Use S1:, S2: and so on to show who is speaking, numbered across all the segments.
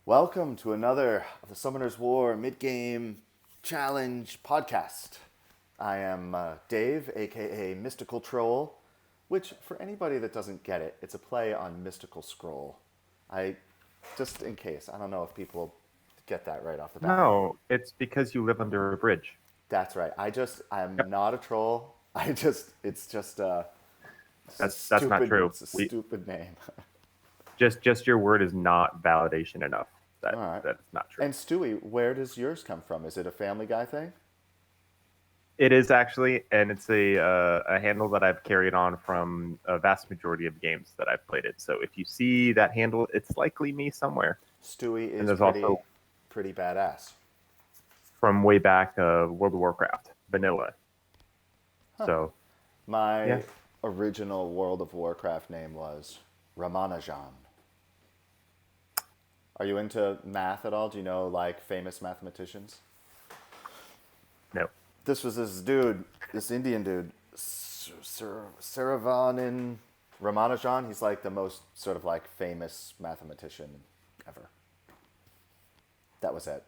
S1: Welcome to another of the Summoner's War mid-game challenge podcast. I am Dave, aka Mystical Troll, which for anybody that doesn't get it, it's a play on Mystical Scroll. Just in case, I don't know if people get that right off the bat.
S2: No, it's because you live under a bridge.
S1: That's right. I'm not a troll. It's just
S2: That's not true.
S1: It's a stupid name.
S2: Just your word is not validation enough.
S1: All right.
S2: That's not true.
S1: And Stewie, where does yours come from? Is it a Family Guy thing?
S2: It is actually, and it's a handle that I've carried on from a vast majority of games that I've played it. So if you see that handle, it's likely me somewhere.
S1: Stewie is
S2: also
S1: pretty badass.
S2: From way back World of Warcraft, vanilla.
S1: Huh.
S2: So
S1: my original World of Warcraft name was Ramanujan. Are you into math at all? Do you know like famous mathematicians?
S2: No.
S1: This was this Indian dude, Saravanan Ramanujan. He's like the most sort of like famous mathematician ever. That was it.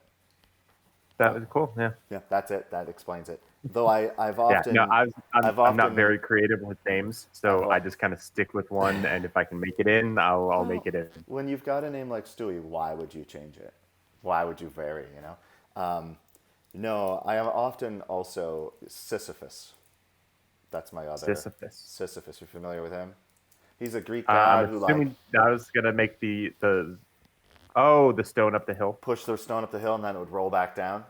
S2: That was cool. Yeah.
S1: Yeah, that's it. That explains it. Though I've often
S2: I'm not very creative with names, so I just kind of stick with one, and if I can make it in, I'll make it in.
S1: When you've got a name like Stewie, why would you change it? Why would you vary? No, I am often also Sisyphus. That's my other Sisyphus. You're familiar with him? He's a Greek god who
S2: I was gonna make the stone up the hill.
S1: Push the stone up the hill and then it would roll back down.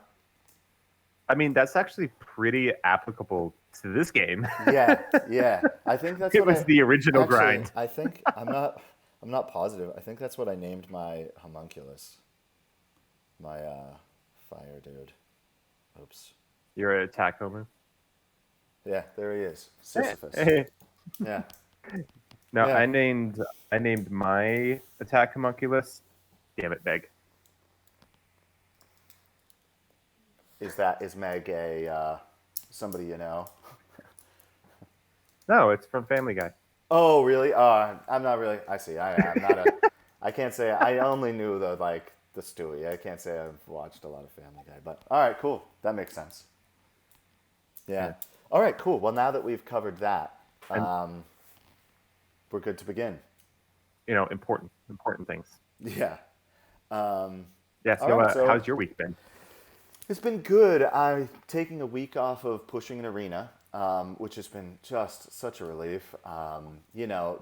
S2: I mean, that's actually pretty applicable to this game.
S1: Yeah. I think that's
S2: the original grind.
S1: I think I'm not positive. I think that's what I named my homunculus. My fire dude. Oops.
S2: Your attack homer?
S1: Yeah, there he is. Sisyphus.
S2: Hey.
S1: Yeah.
S2: No, yeah. I named my attack homunculus. Damn it, Meg.
S1: Is Meg a somebody you know?
S2: No, it's from Family Guy.
S1: Oh, really? I'm not really. I see. I'm not a. I can't say. I only knew the Stewie. I can't say I've watched a lot of Family Guy. But all right, cool. That makes sense. Yeah. All right, cool. Well, now that we've covered that, we're good to begin.
S2: Important things.
S1: Yeah.
S2: So how's your week been?
S1: It's been good. I'm taking a week off of pushing an arena, which has been just such a relief.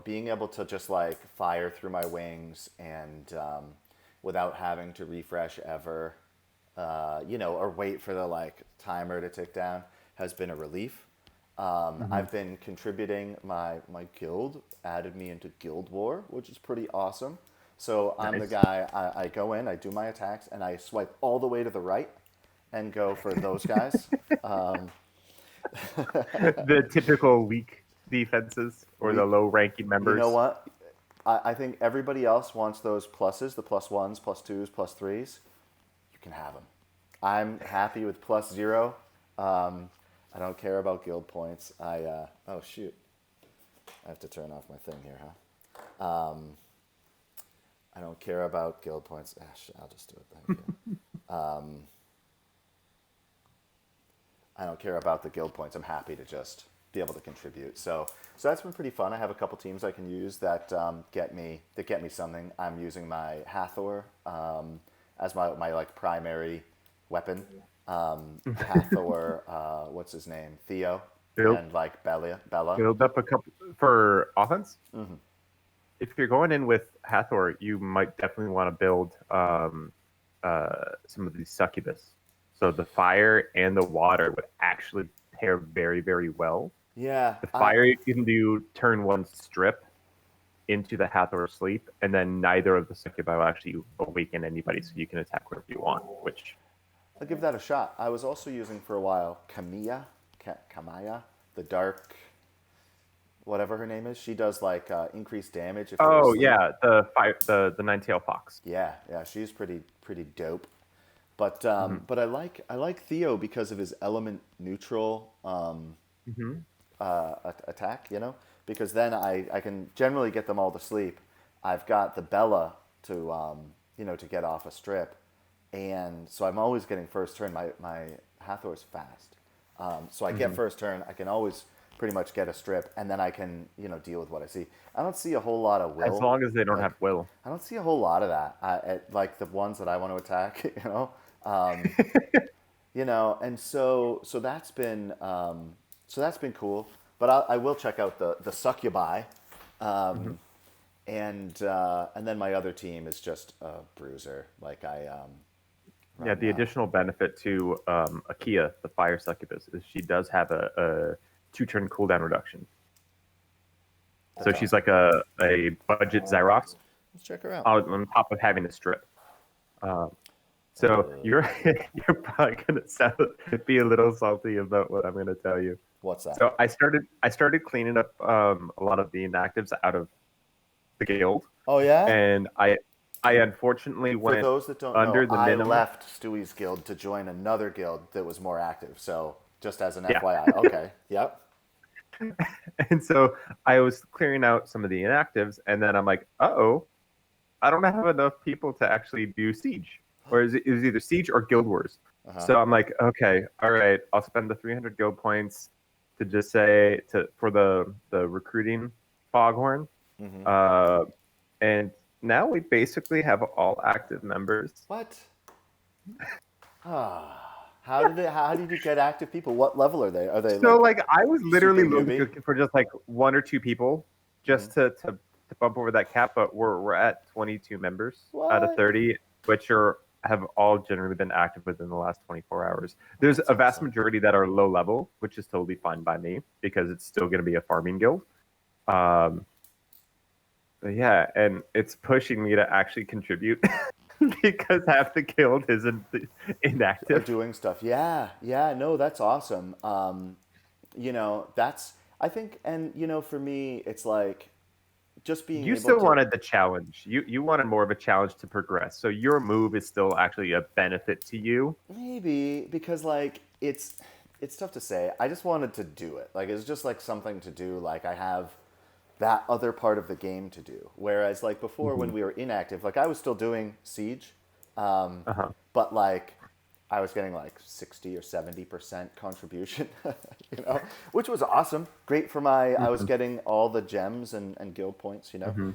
S1: Being able to just like fire through my wings and without having to refresh ever, or wait for the like timer to tick down has been a relief. I've been contributing. My guild added me into Guild War, which is pretty awesome. So I'm the guy, I go in, I do my attacks, and I swipe all the way to the right and go for those guys.
S2: The typical weak defenses or the low-ranking members.
S1: You know what? I think everybody else wants those pluses, the +1s, +2s, +3s. You can have them. I'm happy with +0. I don't care about guild points. Oh, shoot. I have to turn off my thing here, huh? I don't care about guild points. I'll just do it. Thank you. I don't care about the guild points. I'm happy to just be able to contribute. So that's been pretty fun. I have a couple teams I can use that get me something. I'm using my Hathor as my like primary weapon. Hathor, what's his name? Theo. And like Bella.
S2: Build up a couple for offense.
S1: Mm-hmm.
S2: If you're going in with Hathor, you might definitely want to build some of these succubus. So the fire and the water would actually pair very, very well.
S1: Yeah.
S2: The fire you can do turn one strip into the Hathor sleep, and then neither of the succubi will actually awaken anybody, so you can attack wherever you want. Which
S1: I'll give that a shot. I was also using for a while Kamaya, the dark, whatever her name is. She does like increased damage.
S2: The fire, the nine-tailed fox.
S1: Yeah, she's pretty dope. But I like Theo because of his element neutral attack. Because then I can generally get them all to sleep. I've got the Bella to to get off a strip, and so I'm always getting first turn. My Hathor's fast, so I get
S2: Hmm.
S1: first turn. I can always pretty much get a strip, and then I can deal with what I see. I don't see a whole lot of
S2: As
S1: will.
S2: long as they don't
S1: Like
S2: have will.
S1: I don't see a whole lot of that. Like the ones that I want to attack, um, and so that's been cool. But I will check out the succubi,
S2: Hmm.
S1: and then my other team is just a bruiser. Like I
S2: Yeah,
S1: run.
S2: the additional benefit to Akia, the fire succubus, is she does have a 2-turn cooldown reduction. So
S1: That's
S2: she's
S1: awesome.
S2: like a budget Xyrox
S1: Let's check her out.
S2: on top of having a strip. Um, so you're you're probably gonna be a little salty about what I'm gonna tell you.
S1: What's that?
S2: So I started cleaning up a lot of the inactives out of the guild,
S1: Oh yeah.
S2: and I unfortunately
S1: For
S2: went
S1: those that don't know,
S2: under the
S1: I
S2: minimum.
S1: left Stewie's guild to join another guild that was more active. So just as an
S2: Yeah,
S1: FYI. Okay. Yep.
S2: and so I was clearing out some of the inactives, and then I'm like, oh, I don't have enough people to actually do siege, or it was either siege or guild wars.
S1: Uh huh.
S2: So I'm like, okay, all right, I'll spend the 300 guild points to just say for the recruiting foghorn,
S1: Mm-hmm.
S2: uh, and now we basically have all active members.
S1: What? How did you get active people? What level are they? Are they
S2: So
S1: like
S2: like I was
S1: super
S2: literally
S1: newbie?
S2: looking for just like one or two people
S1: Mm-hmm.
S2: just to bump over that cap, but we're at 22 members out of
S1: What?
S2: 30, which are have all generally been active within the last 24 hours. There's
S1: That's
S2: a vast
S1: awesome.
S2: majority that are low level, which is totally fine by me because it's still going to be a farming guild. Um, but yeah, and it's pushing me to actually contribute because half the guild isn't
S1: Are
S2: inactive.
S1: doing stuff. Yeah. Yeah. No, that's awesome. That's I think, and for me, it's like just being
S2: You
S1: able
S2: still
S1: to
S2: wanted the challenge. You wanted more of a challenge to progress. So your move is still actually a benefit to you.
S1: maybe because like it's tough to say. I just wanted to do it. Like it's just like something to do. Like I have that other part of the game to do. Whereas like before
S2: Hmm.
S1: when we were inactive, like I was still doing siege, um,
S2: Uh-huh.
S1: but like I was getting like 60 or 70% contribution, which was awesome. Great for I was
S2: Hmm.
S1: getting all the gems and guild points.
S2: Hmm.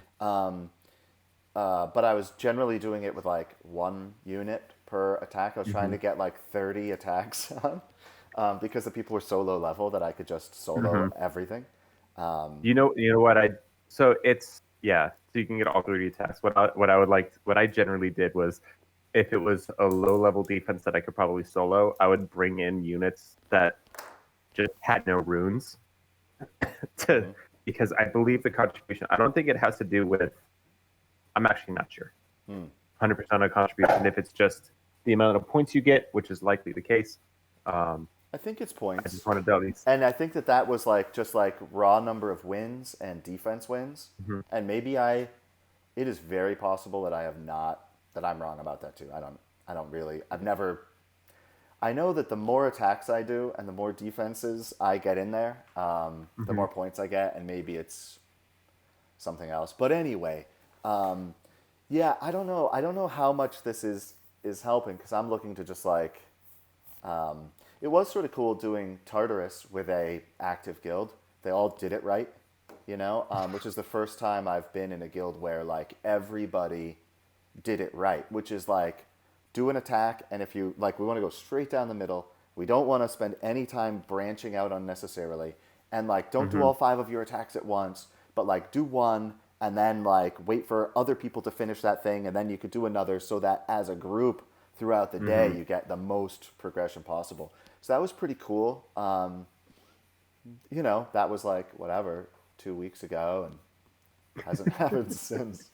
S1: But I was generally doing it with like one unit per attack. I was trying
S2: Hmm.
S1: to get like 30 attacks on, because the people were so low level that I could just
S2: Hmm.
S1: solo everything.
S2: You know what I so it's yeah, so you can get all 30 attacks. What I generally did was if it was a low level defense that I could probably solo, I would bring in units that just had no runes to
S1: Hmm.
S2: because I believe the contribution I don't think it has to do with I'm actually not sure.
S1: Hmm.
S2: 100% of contribution if it's just the amount of points you get, which is likely the case. Um,
S1: I think it's
S2: I just
S1: points.
S2: wanted to at least.
S1: And I think that was like just like raw number of wins and defense wins.
S2: Mhm.
S1: And it is very possible that I have not, that I'm wrong about that too. I don't really, I've never, I know that the more attacks I do and the more defenses I get in there, the
S2: Mhm.
S1: more points I get, and maybe it's something else. But anyway, yeah, I don't know. I don't know how much this is helping because I'm looking to just like it was sort of cool doing Tartarus with a active guild. They all did it right, which is the first time I've been in a guild where like everybody did it right, which is like do an attack, and if you like, we want to go straight down the middle. We don't want to spend any time branching out unnecessarily, and like don't do
S2: Mhm.
S1: all five of your attacks at once, but like do one and then like wait for other people to finish that thing, and then you could do another, so that as a group throughout the day
S2: Mhm.
S1: you get the most progression possible. So that was pretty cool. That was like whatever 2 weeks ago, and hasn't happened since.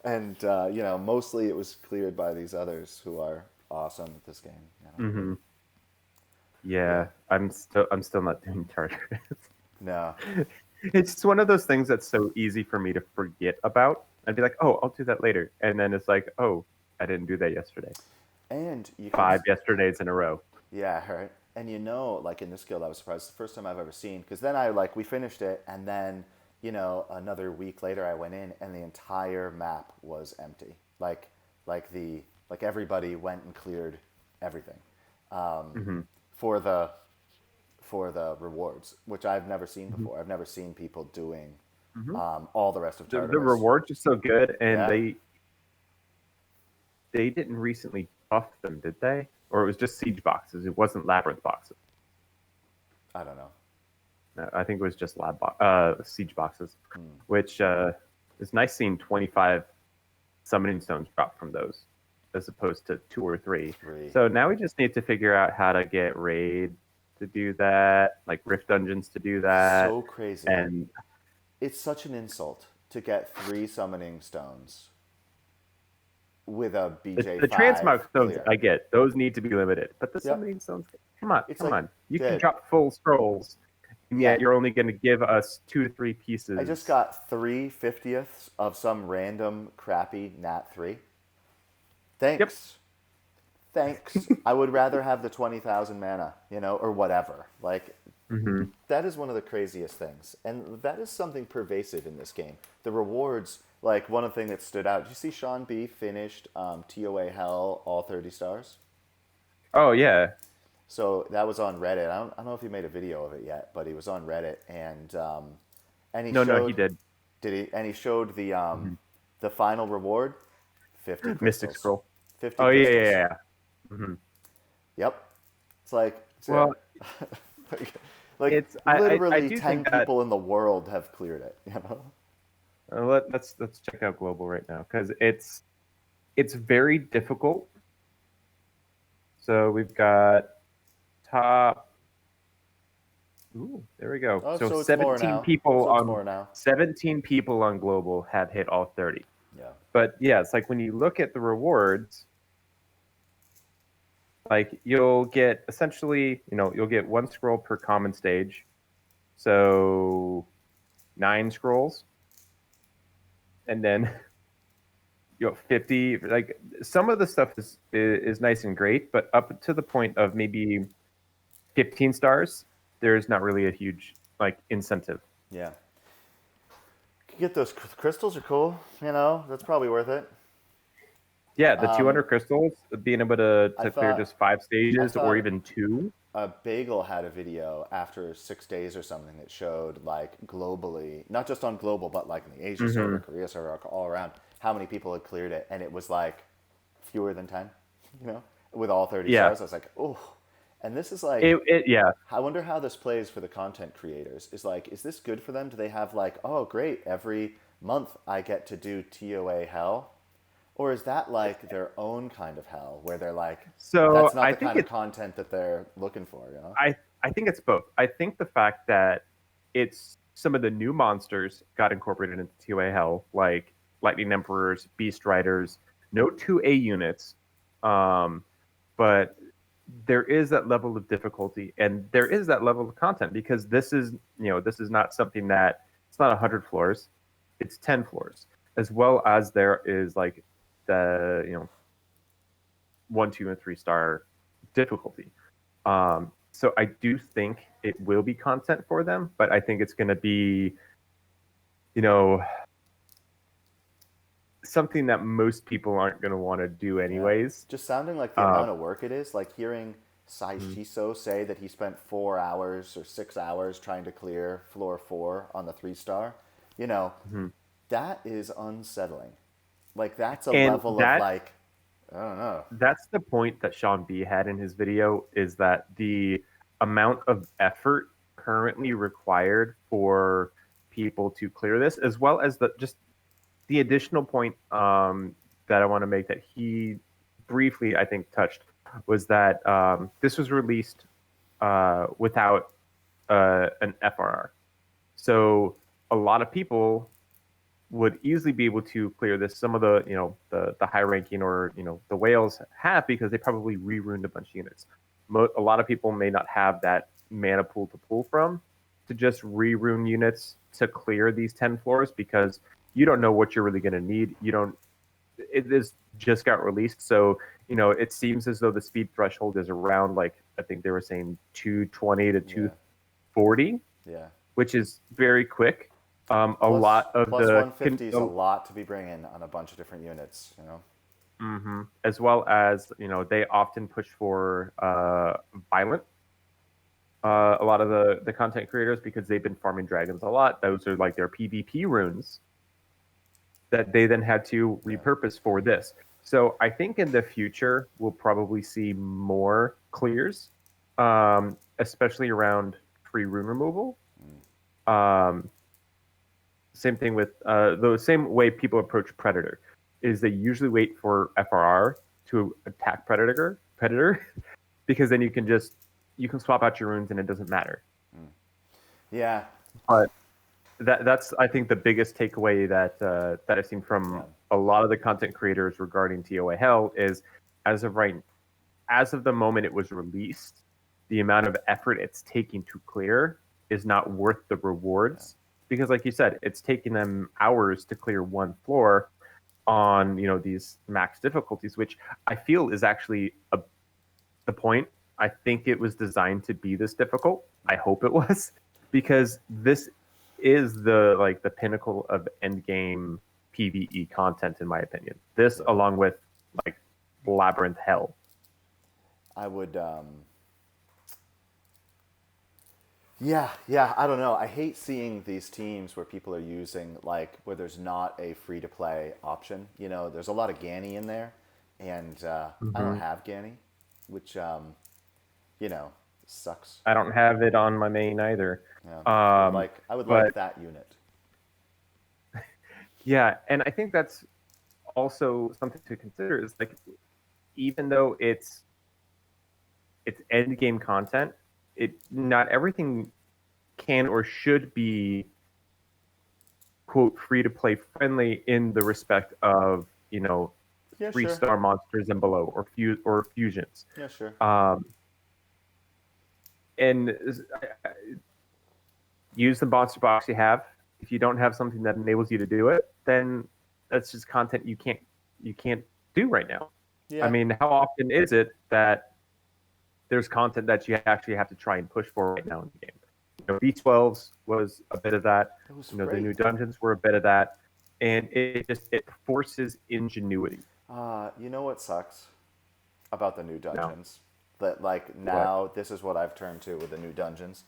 S1: And mostly it was cleared by these others who are awesome at this game.
S2: Mhm.
S1: Yeah.
S2: Yeah, I'm still not doing Tartarus.
S1: No.
S2: It's just one of those things that's so easy for me to forget about. I'd be like, oh, I'll do that later, and then it's like, oh, I didn't do that yesterday.
S1: And you can,
S2: 5 yesterdays in a row.
S1: yeah, right. And like in this guild, I was surprised. It's the first time I've ever seen. Because then we finished it, and then, another week later, I went in, and the entire map was empty. Like like everybody went and cleared everything
S2: Hmm.
S1: for the rewards, which I've never seen
S2: Hmm.
S1: before. I've never seen people doing
S2: Hmm.
S1: all the rest of
S2: The
S1: Tartarus.
S2: rewards are so good, and
S1: Yeah,
S2: they didn't recently buff them, did they? Or it was just siege boxes. It wasn't labyrinth boxes.
S1: I don't know.
S2: No, I think it was just siege boxes,
S1: Hmm.
S2: which is nice seeing 25 summoning stones drop from those, as opposed to 2 or 3.
S1: Three.
S2: So now we just need to figure out how to get raid to do that, like rift dungeons to do that,
S1: So crazy.
S2: and
S1: It's such an insult to get 3 summoning stones with a
S2: the transmog
S1: BJ5
S2: stones
S1: clear.
S2: I get; those need to be limited. But the
S1: Yep.
S2: summoning stones, come on,
S1: It's
S2: come
S1: like,
S2: on! You can
S1: dude,
S2: drop full scrolls, and
S1: yeah.
S2: yet you're only going to give us 2 to 3
S1: I just
S2: pieces.
S1: got 3/50ths of some random crappy Nat 3.
S2: Yep.
S1: Thanks. Thanks. I would rather have the 20,000 mana, or whatever. Like,
S2: Hmm.
S1: that is one of the craziest things. And that is something pervasive in this game. The rewards, like, one of the things that stood out. Did you see Sean B finished TOA Hell all 30 stars?
S2: Oh yeah.
S1: So that was on Reddit. I don't know if he made a video of it yet, but he was on Reddit and he
S2: No, no, he
S1: showed
S2: did.
S1: did he and he showed
S2: Hmm.
S1: the final reward, 50
S2: Mystic
S1: crystals.
S2: scroll.
S1: 50
S2: Oh yeah, yeah,
S1: crystals.
S2: yeah. Yeah. Hmm.
S1: Yep. It's like
S2: Well,
S1: like
S2: it's I
S1: literally
S2: do
S1: 10
S2: think that
S1: people in the world have cleared it.
S2: let's check out global right now because it's very difficult. So we've got top. Ooh, there we go.
S1: Oh,
S2: So
S1: so it's more now. So it's more now.
S2: 17 people on global have hit all 30.
S1: Yeah.
S2: But yeah, it's like when you look at the rewards, like you'll get essentially, you'll get 1 scroll per common stage. So 9 scrolls, and then 50. Like some of the stuff is nice and great, but up to the point of maybe 15 stars, there's not really a huge like incentive.
S1: Yeah. Get those crystals are cool, That's probably worth it.
S2: Yeah, the 200 crystals, being able to
S1: I
S2: clear
S1: thought
S2: just 5
S1: I
S2: stages or
S1: thought
S2: even 2.
S1: Bagel had a video after 6 days or something that showed like globally, not just on global, but like in the Asia server,
S2: Hmm.
S1: Korea server, all around, how many people had cleared it, and it was like fewer than 10, with all 30
S2: Yeah,
S1: stars. I was like, oh, and this is like,
S2: yeah.
S1: I wonder how this plays for the content creators. Is this good for them? Do they have like, oh, great, every month I get to do TOA hell? Or is that like their own kind of hell where they're like, that's
S2: So
S1: not the kind of content that they're looking for?
S2: I think it's both. I think the fact that it's some of the new monsters got incorporated into 2A Hell, like Lightning Emperors, Beast Riders, no 2A units, um, but there is that level of difficulty and there is that level of content because this is not something that it's not 100 floors, it's 10 floors, as well as there is like the 1, 2, and 3 star difficulty. So I do think it will be content for them, but I think it's going to be, you know, something that most people aren't going to want to do
S1: Yeah.
S2: anyways.
S1: Just sounding like the
S2: Uh,
S1: amount of work it is, like hearing Sai
S2: mhm.
S1: Shiso say that he spent 4 hours or 6 hours trying to clear floor 4 on the 3 star, you know,
S2: Mhm.
S1: that is unsettling. Like, that's a
S2: And
S1: level of, like, I don't know.
S2: that's the point that Sean B had in his video is that the amount of effort currently required for people to clear this, as well as the additional point that I want to make that he briefly, I think, touched was that this was released without an FRR. So a lot of people would easily be able to clear this. Some of the high ranking or the whales have because they probably re-runed a bunch of units. A lot of people may not have that mana pool to pull from to just re-rune units to clear these 10 floors because you don't know what you're really going to need. You don't. It is just got released, so it seems as though the speed threshold is around like I think they were saying 220 to
S1: Yeah.
S2: 240,
S1: Yeah.
S2: which is very quick. A
S1: Plus,
S2: lot of
S1: plus
S2: the
S1: 150 is a lot to be bringing on a bunch of different units.
S2: As well as, they often push for violent. A lot of the content creators, because they've been farming dragons a lot. Those are like their PvP runes that they then had to
S1: Yeah.
S2: repurpose for this. So I think in the future we'll probably see more clears, especially around free rune removal. Um, Same thing with the same way people approach Predator is they usually wait for FRR to attack Predator because then you can swap out your runes and it doesn't matter.
S1: Yeah.
S2: But that's I think the biggest takeaway that I've seen from a lot of the content creators regarding TOA Hell is as of right as of the moment it was released, the amount of effort it's taking to clear is not worth the rewards because, like you said, it's taking them hours to clear one floor on these max difficulties, which I feel is actually the point. I think it was designed to be this difficult. I hope it was because this is the pinnacle of end game PvE content in my opinion. This along with like Labyrinth Hell.
S1: I would. Yeah. I don't know. I hate seeing these teams where people are using like where there's not a free to play option. There's a lot of Ganny in there, and I don't have Ganny, which sucks.
S2: I don't have it on my main either.
S1: Yeah,
S2: Um,
S1: I would
S2: but
S1: like that unit.
S2: yeah, and I think that's also something to consider is like even though it's end game content, it not everything can or should be quote free to play friendly in the respect of
S1: Yeah,
S2: three
S1: sure.
S2: star monsters and below or fusions.
S1: Yeah, sure.
S2: And use the monster box you have. If you don't have something that enables you to do it, then that's just content you can't do right now.
S1: Yeah.
S2: I mean, how often is it that there's content that you actually have to try and push for right now in the game? B12s was a bit of that.
S1: It was
S2: The
S1: great.
S2: new dungeons were a bit of that, and it forces ingenuity.
S1: You know what sucks about the new
S2: No.
S1: dungeons? That like now this is what I've turned to with the new dungeons,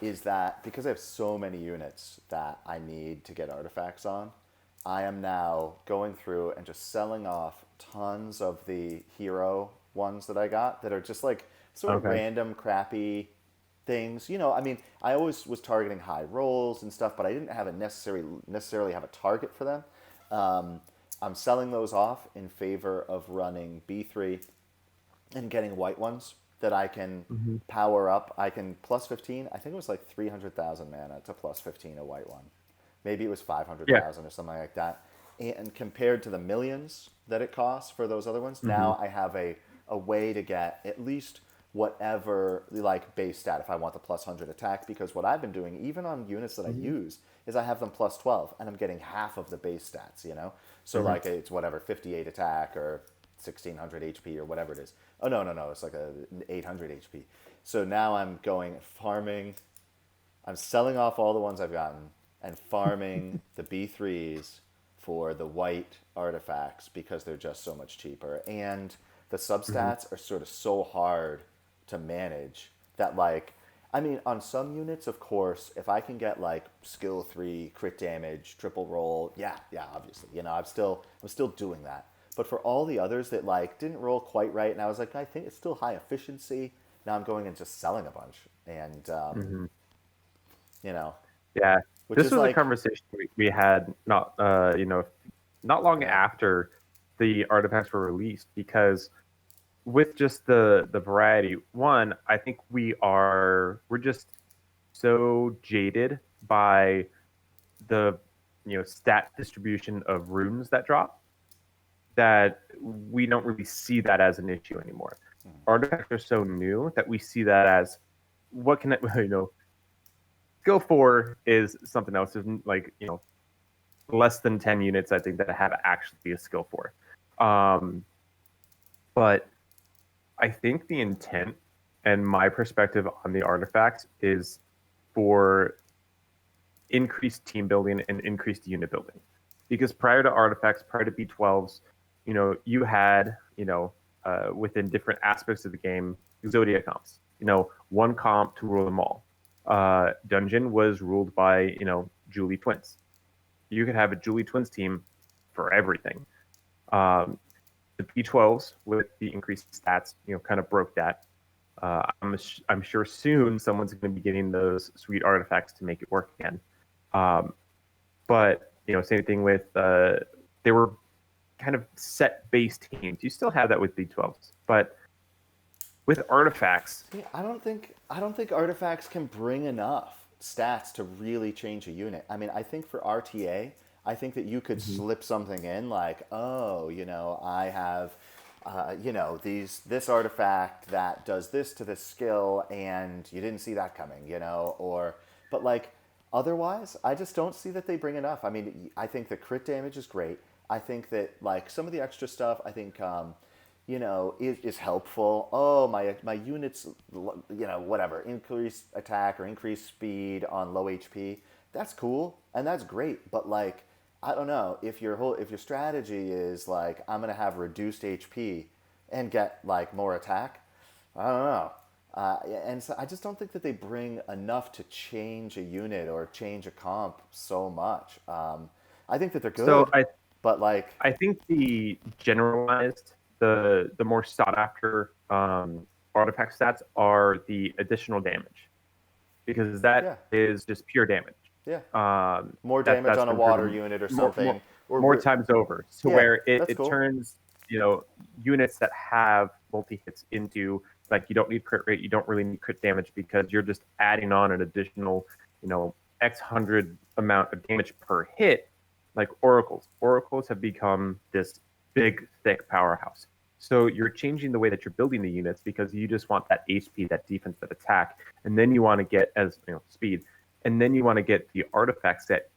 S1: is that because I have so many units that I need to get artifacts on, I am now going through and just selling off tons of the hero ones that I got that are just like sort of
S2: Okay.
S1: random crappy things. I mean, I always was targeting high rolls and stuff, but I didn't have a necessarily have a target for them. I'm selling those off in favor of running B3 and getting white ones that I can power up. I can plus 15. I think it was like 300,000 mana to plus 15 a white one. Maybe it was 500,000 or something like that. And compared to the millions that it costs for those other ones, now I have a way to get at least whatever like base stat if I want the plus 100 attack, because what I've been doing even on units that I use is I have them plus 12 and I'm getting half of the base stats. So like it's whatever 58 attack or 1600 HP or whatever it is. Oh no, it's like a 800 HP. So now I'm going farming. I'm selling off all the ones I've gotten and farming the B3s for the white artifacts because they're just so much cheaper. And the substats are sort of so hard to manage that like I mean on some units of course if I can get like skill 3 crit damage triple roll, yeah, obviously. I'm still doing that. But for all the others that like didn't roll quite right and I was like I think it's still high efficiency, now I'm going and just selling a bunch and you know,
S2: Yeah,
S1: which
S2: this
S1: is
S2: was a
S1: like
S2: conversation we had not long
S1: yeah.
S2: after the artifacts were released because with just the variety, one, I think we're just so jaded by the stat distribution of runes that drop that we don't really see that as an issue anymore. Artifacts are so new that we see that as what can skill 4 is something else. There's like less than 10 units I think that have actually a skill 4. But I think the intent and my perspective on the artifacts is for increased team building and increased unit building. Because prior to artifacts, prior to B12s, you had, within different aspects of the game, Zodiac comps. One comp to rule them all. Dungeon was ruled by, Julie twins. You could have a Julie twins team for everything. Um, the P12s with the increased stats, kind of broke that. I'm sure soon someone's going to be getting those sweet artifacts to make it work again. But same thing with they were kind of set base teams. You still have that with B12s, but with artifacts,
S1: See, I don't think artifacts can bring enough stats to really change a unit. I mean, I think for RTA, I think that you could
S2: Mhm.
S1: slip something in like, oh, I have, this artifact that does this to this skill, and you didn't see that coming, or, but like, otherwise, I just don't see that they bring enough. I mean, I think the crit damage is great. I think that like some of the extra stuff, I think, is helpful. Oh, my units, whatever, increase attack or increase speed on low HP. That's cool and that's great. But like, I don't know if your strategy is like I'm gonna have reduced HP and get like more attack. I don't know. And so I just don't think that they bring enough to change a unit or change a comp so much. I think that they're
S2: so
S1: good,
S2: I
S1: but like,
S2: I think the generalized, the more sought after artifact stats are the additional damage, because
S1: yeah,
S2: that is just pure damage.
S1: yeah,
S2: Um,
S1: more
S2: that
S1: damage
S2: that's
S1: on a
S2: been
S1: water
S2: proven
S1: unit or
S2: more more
S1: something. Or
S2: more times over, to
S1: yeah,
S2: where it,
S1: that's
S2: it
S1: cool.
S2: turns units that have multi hits into, like, you don't need crit rate, you don't really need crit damage, because you're just adding on an additional X hundred amount of damage per hit. Like oracles have become this big thick powerhouse. So you're changing the way that you're building the units, because you just want that HP, that defense, that attack, and then you want to get as speed, and then you want to get the artifacts that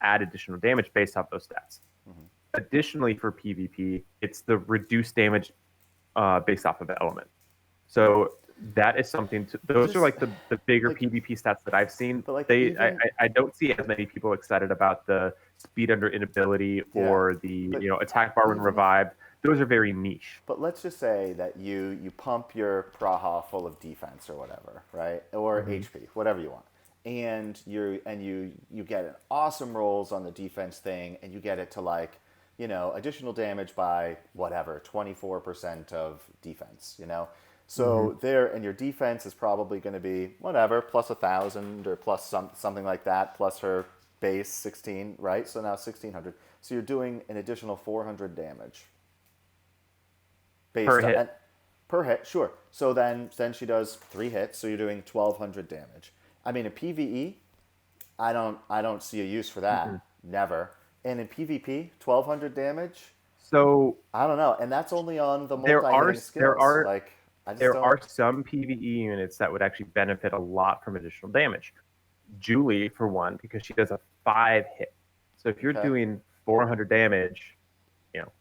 S2: add additional damage based off those stats.
S1: Mm-hmm.
S2: Additionally, for PvP, it's the reduced damage based off of the element. So that is something. Those are
S1: Just
S2: like the bigger
S1: like,
S2: PvP stats that I've seen.
S1: but like
S2: They I,
S1: even
S2: I don't see as many people excited about the speed under inability
S1: yeah,
S2: or the
S1: but
S2: attack bar when
S1: even if
S2: revived. Those are very niche.
S1: but let's just say that you pump your Praha full of defense or whatever, right? Or
S2: Mm-hmm.
S1: HP, whatever you want. And you get an awesome rolls on the defense thing and you get it to like, additional damage by whatever, 24% of defense,
S2: Mm-hmm.
S1: So there and your defense is probably going to be whatever, plus 1,000 or plus something like that, plus her base 16, right? So now 1,600. So you're doing an additional 400 damage
S2: Per
S1: based on
S2: hit.
S1: and per hit, sure. So then she does 3 hits, so you're doing 1,200 damage. I mean, in PVE, I don't see a use for
S2: Mm-mm.
S1: that. Never. And in PvP, 1,200 damage.
S2: So
S1: I don't know, and that's only on the
S2: there are
S1: multi-hitting
S2: there
S1: skills.
S2: are
S1: Like I just
S2: there
S1: don't.
S2: are some PvE units that would actually benefit a lot from additional damage. Julie, for one, because she does a 5 hit. So if you're
S1: Okay.
S2: doing 400 damage, you know,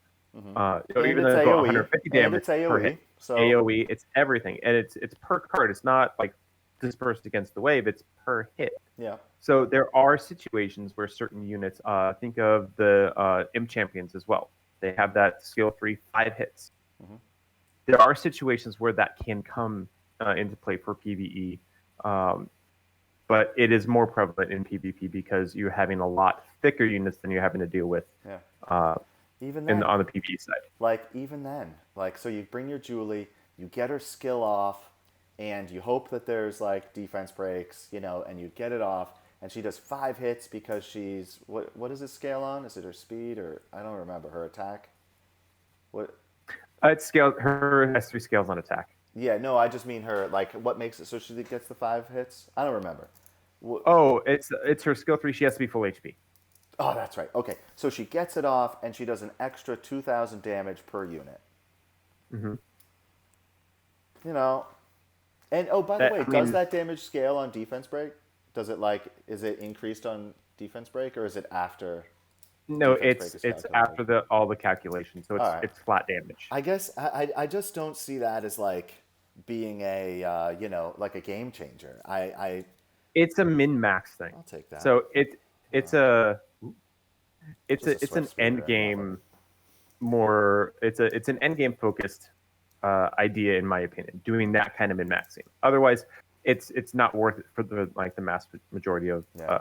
S1: And
S2: even
S1: it's
S2: though it's about
S1: AOE,
S2: 150
S1: and
S2: damage
S1: it's
S2: per hit,
S1: AOE. So
S2: AOE, it's everything, and it's per card. It's not like dispersed against the wave. It's per hit.
S1: yeah.
S2: So there are situations where certain units, think of the imp champions as well. They have that skill 3 5 hits. There are situations where that can come into play for PVE, um, but it is more prevalent in PvP because you're having a lot thicker units than you're having to deal with
S1: Yeah.
S2: uh,
S1: Even
S2: in
S1: then,
S2: on the PvE side.
S1: like even then, like so you bring your Julie, you get her skill off, and you hope that there's like defense breaks, and you get it off, and she does 5 hits because she's what does it scale on? Is it her speed or I don't remember her attack? What?
S2: It's scale. Her has 3 scales on attack.
S1: Yeah, no, I just mean her. Like, what makes it so she gets the 5 hits? I don't remember. What,
S2: Oh, it's her skill 3. She has to be full HP.
S1: oh, that's right. Okay, so she gets it off, and she does an extra 2,000 damage per unit.
S2: Hmm.
S1: You know, and oh, by the
S2: That,
S1: way,
S2: I
S1: does
S2: mean,
S1: that damage scale on defense break? Does it like is it increased on defense break or is it after
S2: no,
S1: defense break
S2: it's
S1: is
S2: it's
S1: calculated?
S2: after the all the calculations, so
S1: All
S2: it's
S1: right.
S2: it's flat damage.
S1: I guess I just don't see that as like being a like a game changer.
S2: It's a min max thing.
S1: I'll take that.
S2: So it's a it's
S1: Just a
S2: a it's
S1: swift
S2: an
S1: speeder
S2: end
S1: and nothing.
S2: game. more. It's an end game focused idea, in my opinion. Doing that kind of min maxing. Otherwise, it's not worth it for the mass majority
S1: Yeah.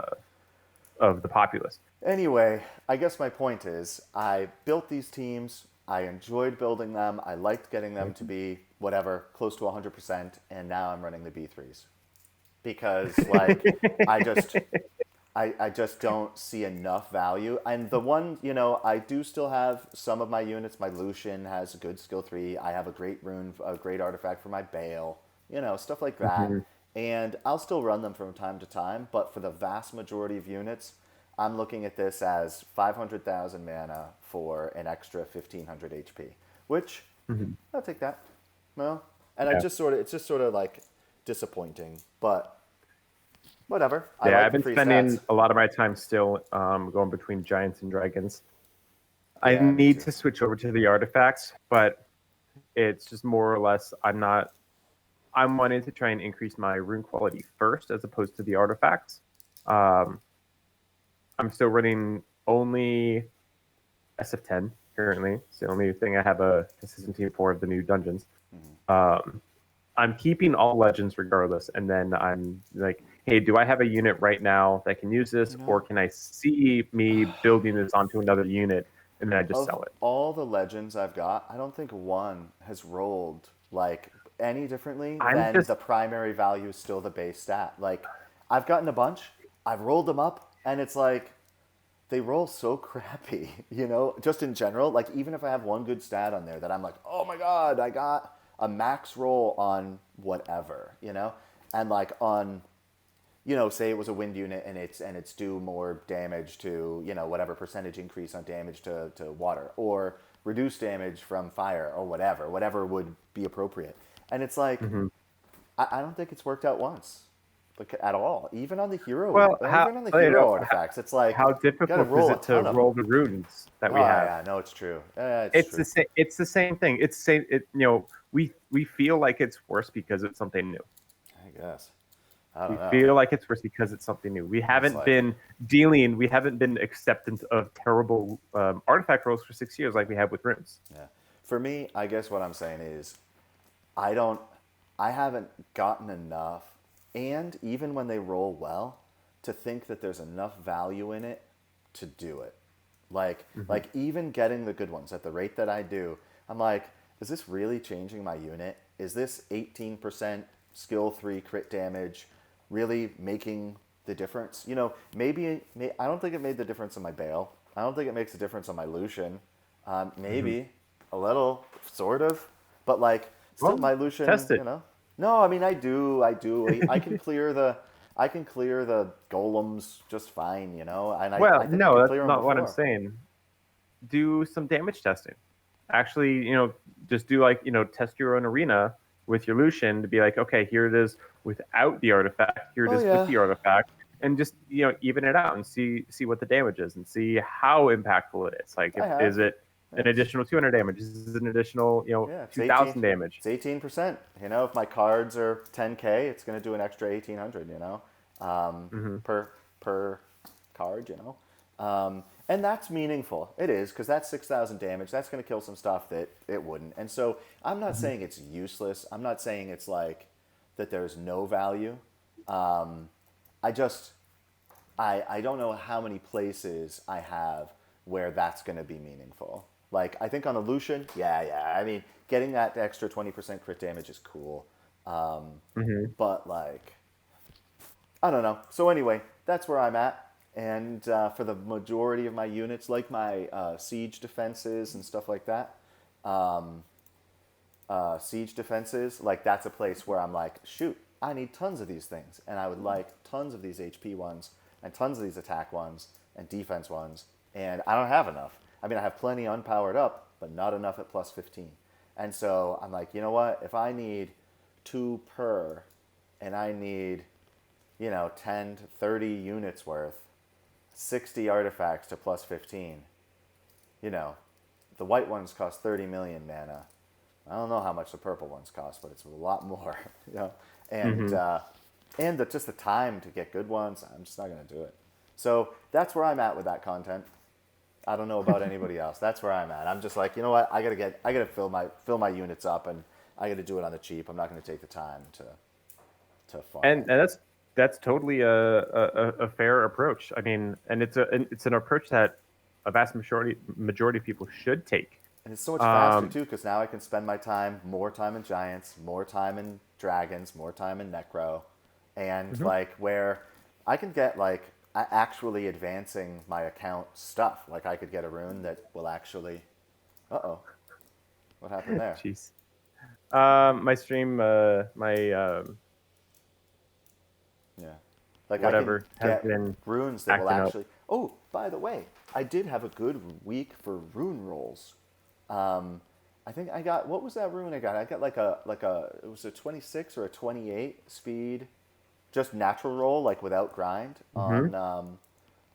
S2: of the populace.
S1: Anyway, I guess my point is I built these teams. I enjoyed building them. I liked getting them to be whatever, close to 100%, and now I'm running the B3s because like I just I just don't see enough value. And the one, I do still have some of my units. My Lucian has a good skill 3. I have a great rune, a great artifact for my Bale, stuff like that.
S2: Mhm.
S1: And I'll still run them from time to time, but for the vast majority of units, I'm looking at this as 500,000 mana for an extra 1500 HP, which
S2: Mhm.
S1: I'll take that. Well, and
S2: Yeah.
S1: it's just sort of like disappointing, but whatever. I
S2: Yeah,
S1: like
S2: I've
S1: the
S2: been
S1: free
S2: spending
S1: stats.
S2: a lot of my time still going between giants and dragons. I
S1: Yeah, me
S2: need
S1: too.
S2: to switch over to the artifacts, but it's just more or less I'm wanting to try and increase my rune quality first as opposed to the artifacts. Um, I'm still running only SF10 currently. It's the only thing I have a consistent team for of the new dungeons. Um, I'm keeping all legends regardless, and then I'm like, hey, do I have a unit right now that can use this,
S1: You
S2: or
S1: know,
S2: can I see me building this onto another unit and then I just
S1: of
S2: sell it?
S1: all the legends I've got, I don't think one has rolled like any differently
S2: I'm
S1: than
S2: just
S1: the primary value is still the base stat. Like, I've gotten a bunch, I've rolled them up, and it's like they roll so crappy, just in general. Like, even if I have one good stat on there that I'm like, oh my god, I got a max roll on whatever, and like on say it was a wind unit and it's do more damage to, whatever percentage increase on damage to water or reduce damage from fire or whatever would be appropriate. And it's like,
S2: mhm.
S1: I don't think it's worked out once, like at all. Even on the hero,
S2: Well,
S1: even on the hero artifacts, it's like
S2: how
S1: you got to
S2: difficult is
S1: roll a
S2: it to
S1: ton of them.
S2: roll the runes that
S1: Oh
S2: we have?
S1: yeah, no, it's true. It's true.
S2: It's the same thing. It's same. We feel like it's worse because it's something new.
S1: I guess. I
S2: We
S1: don't know.
S2: feel like it's worse because it's something new.
S1: It's like,
S2: We haven't been acceptant of terrible artifact rolls for 6 years like we have with runes.
S1: yeah. For me, I guess what I'm saying is I don't I haven't gotten enough and even when they roll well to think that there's enough value in it to do it. Like even getting the good ones at the rate that I do, I'm like, is this really changing my unit? Is this 18% skill 3 crit damage really making the difference? I don't think it made the difference on my Bale. I don't think it makes a difference on my Lucian.
S2: Mm-hmm.
S1: Maybe a little, sort of, but like still
S2: Well,
S1: my
S2: test
S1: Lucian.
S2: it.
S1: No, I mean I do. I can clear the golems just fine, and I
S2: Well,
S1: think I
S2: no,
S1: could
S2: that's
S1: clear them
S2: not what I'm
S1: before.
S2: saying. Do some damage testing. Actually, just do test your own arena with your Lucian to be like, okay, here it is without the artifact, here it
S1: Oh
S2: is with
S1: yeah,
S2: the artifact, and just even it out and see what the damage is and see how impactful it is. Like,
S1: I have.
S2: is it an
S1: It's
S2: additional 200 damage? Is it an additional
S1: yeah, it's 18.
S2: 2,000 damage?
S1: It's 18%. If my cards are 10K, it's gonna do an extra 1800.
S2: Mm-hmm.
S1: Per card. And that's meaningful. It is because that's 6,000 damage. That's gonna kill some stuff that it wouldn't. And so I'm not
S2: Mm-hmm.
S1: saying it's useless. I'm not saying it's like that. There's no value. I just I don't know how many places I have where that's going to be meaningful. Like, I think on the Lucian, yeah. I mean, getting that extra 20% crit damage is cool.
S2: Mm-hmm.
S1: But, like, I don't know. So, anyway, that's where I'm at. And for the majority of my units, like my siege defenses and stuff like that, siege defenses, like, that's a place where I'm like, shoot, I need tons of these things. And I would like tons of these HP ones and tons of these attack ones and defense ones. And I don't have enough. I mean, I have plenty unpowered up, but not enough at plus 15. And so I'm like, you know what? If I need 2 per and I need, 10 to 30 units worth, 60 artifacts to plus 15, you know, the white ones cost 30 million mana. I don't know how much the purple ones cost, but it's a lot more, And
S2: Mm-hmm.
S1: just the time to get good ones, I'm just not gonna do it. So that's where I'm at with that content. I don't know about anybody else. That's where I'm at. I'm just like, you know what? I gotta fill my units up, and I gotta do it on the cheap. I'm not gonna take the time to farm
S2: And
S1: it.
S2: that's totally a fair approach. I mean, and it's an approach that a vast majority of people should take.
S1: And it's so much faster
S2: Um,
S1: too, because now I can spend my time, more time in giants, more time in dragons, more time in necro, and
S2: mhm.
S1: like where I can get like actually advancing my account stuff. Like I could get a rune that will actually. Uh oh, what happened there?
S2: Jeez. My stream, my
S1: Yeah, like I can
S2: whatever has
S1: get
S2: been
S1: runes that will
S2: acting up.
S1: actually. Oh, by the way, I did have a good week for rune rolls. I think I got, what was that rune I got? I got like a it was a 26 or a 28 speed, just natural roll, like without grind
S2: Hmm.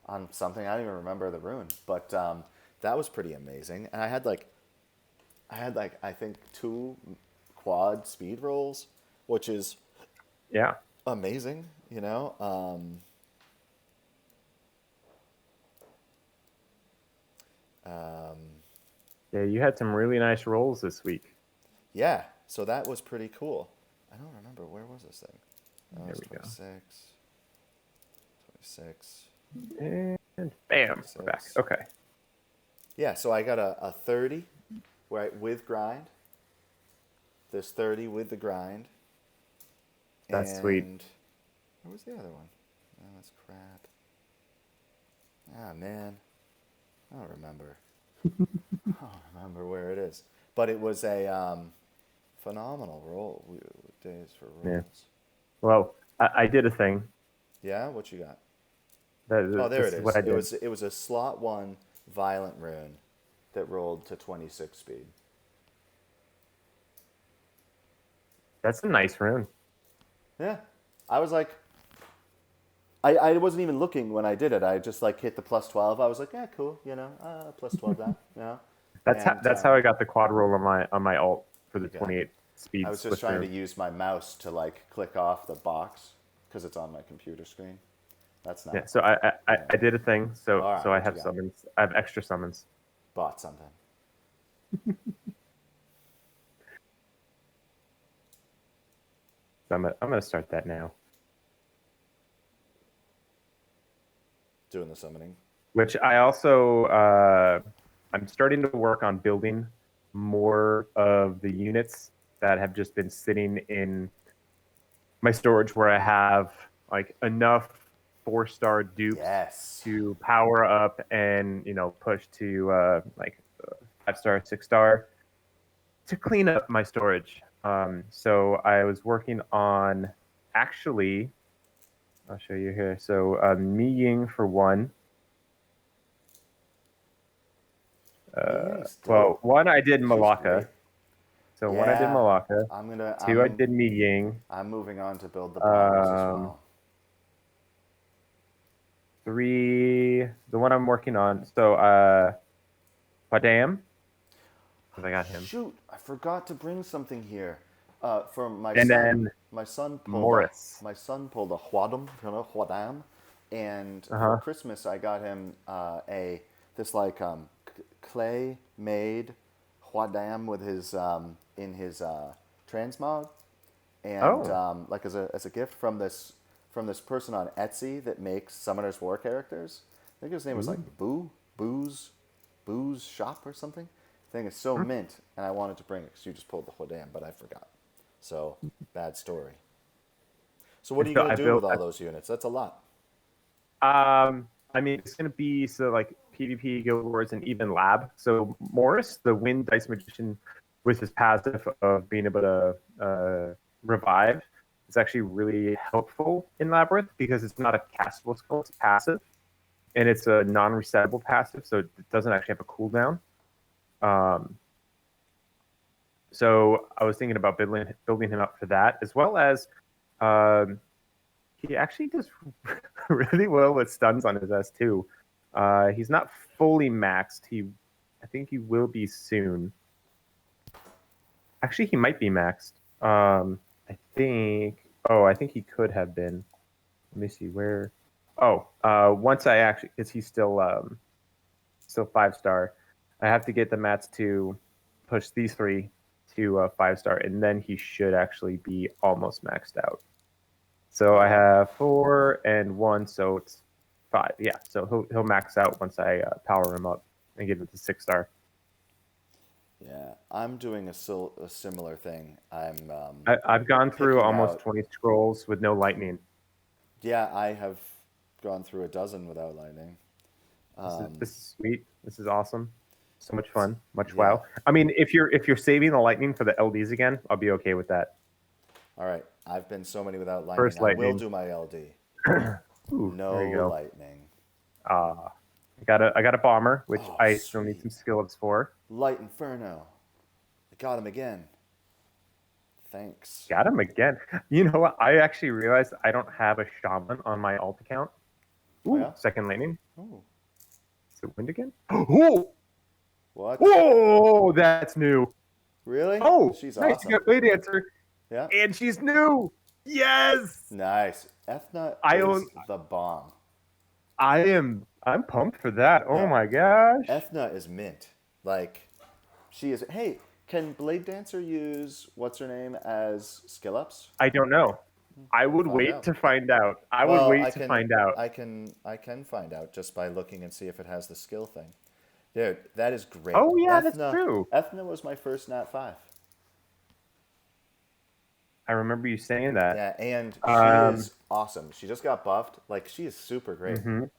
S1: on something. I don't even remember the rune, but that was pretty amazing. And I had like I think two quad speed rolls, which is
S2: Yeah,
S1: amazing. Um,
S2: yeah. You had some really nice rolls this week.
S1: yeah, so that was pretty cool. I don't remember, where was this thing? Oh, it
S2: There
S1: was
S2: we go.
S1: 26, 26,
S2: And bam, we're back.
S1: 26.
S2: Okay,
S1: Yeah, so I got a 30 right with grind. This 30 with the grind.
S2: that's sweet.
S1: And where was the other one? Oh, that's crap. Ah, man. I don't remember. I don't remember where it is. But it was a phenomenal roll. Days for
S2: Yeah.
S1: rolls.
S2: Well, I did a thing.
S1: Yeah, what you got? Oh,
S2: That
S1: there it
S2: this is what
S1: is.
S2: I
S1: It
S2: did.
S1: was it was a slot one violent rune that rolled to 26 speed.
S2: That's a nice rune.
S1: Yeah. I was like, I wasn't even looking when I did it. I just like hit the plus 12. I was like, yeah, cool, plus 12 that, And
S2: That's how I got the quad roll on my alt for the
S1: okay.
S2: 28
S1: I
S2: speeds
S1: was just
S2: with
S1: trying to
S2: rune.
S1: use my mouse to like click off the box because it's on my computer screen. That's
S2: Yeah,
S1: not.
S2: so
S1: Yeah.
S2: I did a thing.
S1: All
S2: So
S1: right,
S2: I
S1: what you
S2: have
S1: got?
S2: summons. I have extra summons.
S1: Bought something.
S2: So I'm gonna start that now.
S1: Doing the summoning.
S2: Which I also I'm starting to work on building more of the units that have just been sitting in my storage where I have like enough 4-star dupes
S1: Yes.
S2: to power up and push to 5-star, 6-star to clean up my storage. So I was working on actually, I'll show you here. So Mi Ying for one.
S1: Mi Ying's
S2: Well,
S1: dope.
S2: one I did
S1: She's great.
S2: Malacca. So one I did
S1: Yeah.
S2: Malacca.
S1: I'm gonna
S2: Two I
S1: I'm
S2: did Mi Ying.
S1: I'm moving on to build the bombers as
S2: Um,
S1: well.
S2: Three, the one I'm working on. So Padam, because I got him.
S1: Shoot, I forgot to bring something here. For my
S2: And
S1: son,
S2: then
S1: my son pulled a
S2: Morris.
S1: huadam, huadam, and
S2: Uh
S1: for
S2: huh.
S1: Christmas I got him a this like clay made huadam with his in his transmog, and
S2: Oh.
S1: like as a gift from this person on Etsy that makes Summoner's War characters. I think his name was like
S2: Ooh.
S1: Booze Shop or something. Thing is so
S2: Hmm.
S1: mint, and I wanted to bring it because you just pulled the Hodam, but I forgot. So bad story. So what
S2: And
S1: are you
S2: so
S1: gonna
S2: I
S1: do
S2: built.
S1: with all those units? That's a lot.
S2: I mean, it's gonna be so like PvP, Guild Wars, and even Lab. So Morris, the Wind Dice Magician, with his passive of being able to revive, is actually really helpful in Labyrinth because it's not a castable skill; it's passive, and it's a non-resettable passive, so it doesn't actually have a cooldown. Um, so I was thinking about building him up for that, as well as um, he actually does really well with stuns on his S2. He's not fully maxed. I think he will be soon. Actually, he might be maxed. I think. Oh, I think he could have been. Let me see where. Oh, once I actually, because he's still still 5-star. I have to get the mats to push these 3 to 5-star, and then he should actually be almost maxed out. So I have 4 and 1, so it's 5. Yeah, so he'll max out once I power him up and get it to 6-star.
S1: Yeah, I'm doing a similar thing.
S2: I've gone through
S1: picking
S2: almost
S1: out.
S2: 20 scrolls with no lightning.
S1: Yeah, I have gone through a dozen without lightning.
S2: This is sweet. This is awesome. So much fun. Much
S1: Yeah.
S2: wow. I mean, if you're saving the lightning for the LDs again, I'll be okay with that.
S1: All right. I've been so many without lightning.
S2: First
S1: I will
S2: lightning.
S1: do my LD.
S2: Ooh, there
S1: No
S2: you go.
S1: lightning.
S2: I got a bomber, which
S1: Oh,
S2: I still need some
S1: sweet.
S2: skill ups for.
S1: Light Inferno. I got him again. Thanks.
S2: Got him again. You know what? I actually realized I don't have a shaman on my alt account.
S1: Oh,
S2: Ooh,
S1: yeah?
S2: second lightning.
S1: Ooh.
S2: Is it wind again? Oh,
S1: What?
S2: oh, that's new.
S1: Really?
S2: Oh,
S1: She's
S2: nice. You
S1: awesome.
S2: got Blade Dancer,
S1: Yeah.
S2: and she's new. Yes,
S1: Nice. Ethna
S2: I
S1: is
S2: own.
S1: the bomb.
S2: I'm pumped for that. Oh
S1: Yeah.
S2: my gosh.
S1: Ethna is mint. Like, she is. Hey, can Blade Dancer use what's her name as skill ups?
S2: I don't know. I would
S1: Find
S2: wait
S1: out.
S2: to find out. I would
S1: Well,
S2: wait to find out.
S1: I can find out just by looking and see if it has the skill thing. Dude, that is great.
S2: Oh yeah, that's true.
S1: Ethna was my first Nat 5.
S2: I remember you saying that.
S1: Yeah, and she
S2: Um,
S1: is awesome. She just got buffed. Like, she is super great.
S2: mhm.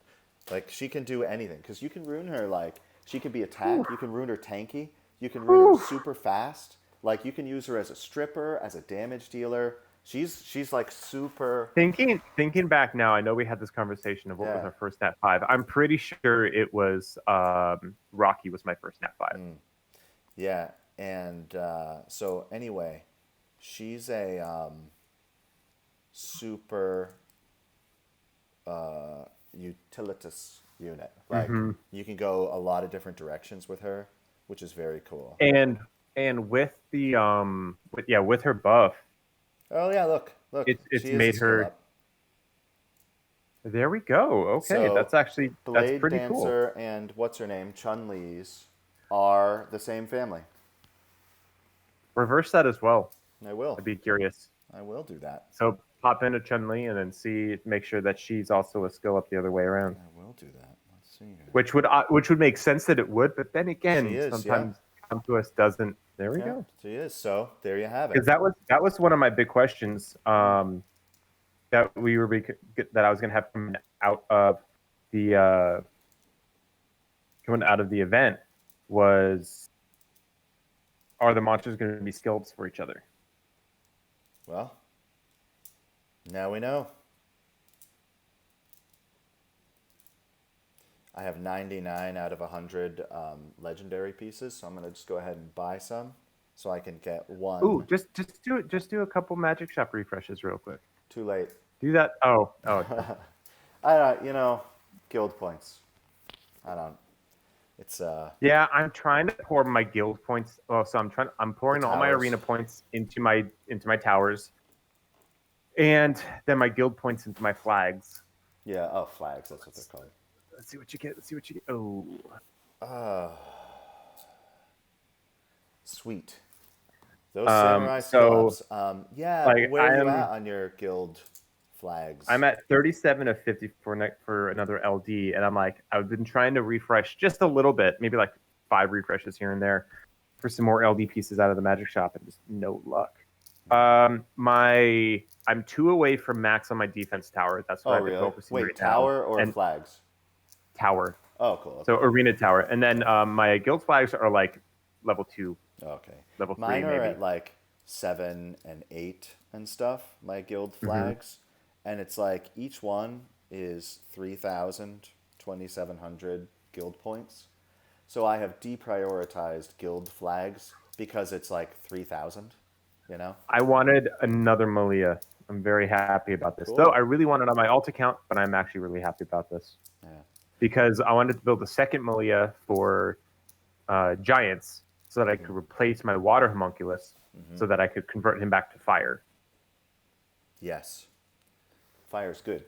S1: Like, she can do anything. Because you can ruin her, like, she can be
S2: Whew,
S1: attack. You can ruin her tanky. You can ruin her
S2: whew.
S1: super fast. Like, you can use her as a stripper, as a damage dealer. She's like super.
S2: Thinking back now, I know we had this conversation of what was
S1: Yeah.
S2: our first Nat 5. I'm pretty sure it was Rocky was my first Nat 5.
S1: Yeah. And so, anyway, she's a super utilitous unit. Like,
S2: Hmm.
S1: you can go a lot of different directions with her, which is very cool.
S2: And with the with her buff,
S1: Oh yeah, look,
S2: it's
S1: she is a
S2: made
S1: skill
S2: her.
S1: up.
S2: There we go. Okay,
S1: So
S2: that's
S1: Blade
S2: pretty cool.
S1: Dancer and what's her name, Chun-Li's, are the same family.
S2: Reverse that as well.
S1: I will.
S2: I'd be curious.
S1: I will do that.
S2: So pop into Chun-Li and then make sure that she's also a skill up the other way around.
S1: I will do that. Let's see here.
S2: Which would make sense that it would, but then
S1: She
S2: again,
S1: is,
S2: sometimes come to us doesn't. There we
S1: yeah.
S2: go.
S1: She is. So there you have it.
S2: Because that was one of my big questions that I was gonna have coming out of the event was, are the monsters going to be skills for each other?
S1: Well, now we know. I have 99 out of 100 legendary pieces, so I'm gonna just go ahead and buy some, so I can get one.
S2: Ooh, just do a couple magic shop refreshes real quick.
S1: Too late.
S2: Do that. Oh.
S1: I don't. Guild points. I don't. It's
S2: Yeah, I'm trying to pour my guild points. Oh, so I'm pouring all my
S1: towers.
S2: arena points into my towers, and then my guild points into my flags.
S1: Yeah. Oh, flags. That's what they're called.
S2: Let's see what you get. Oh,
S1: Sweet. Those samurai skill
S2: so
S1: ups. Yeah.
S2: like
S1: Where are you at on your guild flags?
S2: I'm at 37 of 50 for another LD, and I'm like, I've been trying to refresh just a little bit, maybe like 5 refreshes here and there, for some more LD pieces out of the magic shop, and just no luck. I'm 2 away from max on my defense tower. That's what
S1: Oh,
S2: I've been
S1: really?
S2: focusing
S1: Wait,
S2: right
S1: tower
S2: now.
S1: or
S2: And
S1: flags?
S2: tower.
S1: Oh, cool. Okay.
S2: So arena tower, and then my guild flags are like level 2,
S1: Okay.
S2: level 3
S1: Mine are
S2: maybe.
S1: at like 7 and 8 and stuff, my guild
S2: Mm-hmm.
S1: flags. And it's like each one is 3,000, 2,700 guild points. So I have deprioritized guild flags because it's like 3,000,
S2: I wanted another Malia. I'm very happy about this.
S1: Cool.
S2: Though I really wanted on my alt account, but I'm actually really happy about this.
S1: Yeah.
S2: Because I wanted to build a second Malia for giants so that I could replace my water homunculus so that I could convert him back to fire.
S1: Yes. Fire's good.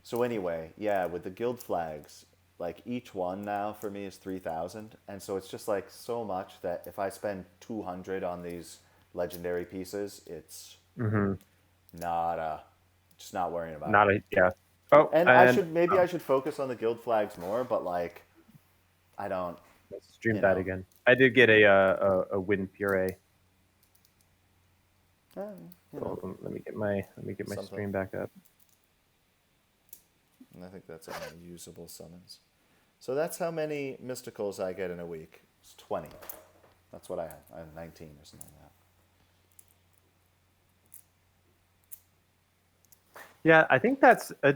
S1: So anyway, yeah, with the guild flags, like each one now for me is 3,000, and so it's just like so much that if I spend 200 on these legendary pieces, it's
S2: Hmm.
S1: not just not worrying about it.
S2: Not a yeah. Oh,
S1: And I
S2: and
S1: should maybe I should focus on the guild flags more, but like I don't,
S2: stream
S1: you
S2: that
S1: know,
S2: again. I did get a wind puree.
S1: eh, you know,
S2: So let me get my
S1: something.
S2: stream back up.
S1: And I think that's only usable summons. So that's how many mysticals I get in a week. It's 20. That's what I had. I had 19 or something like
S2: Yeah, I think that's a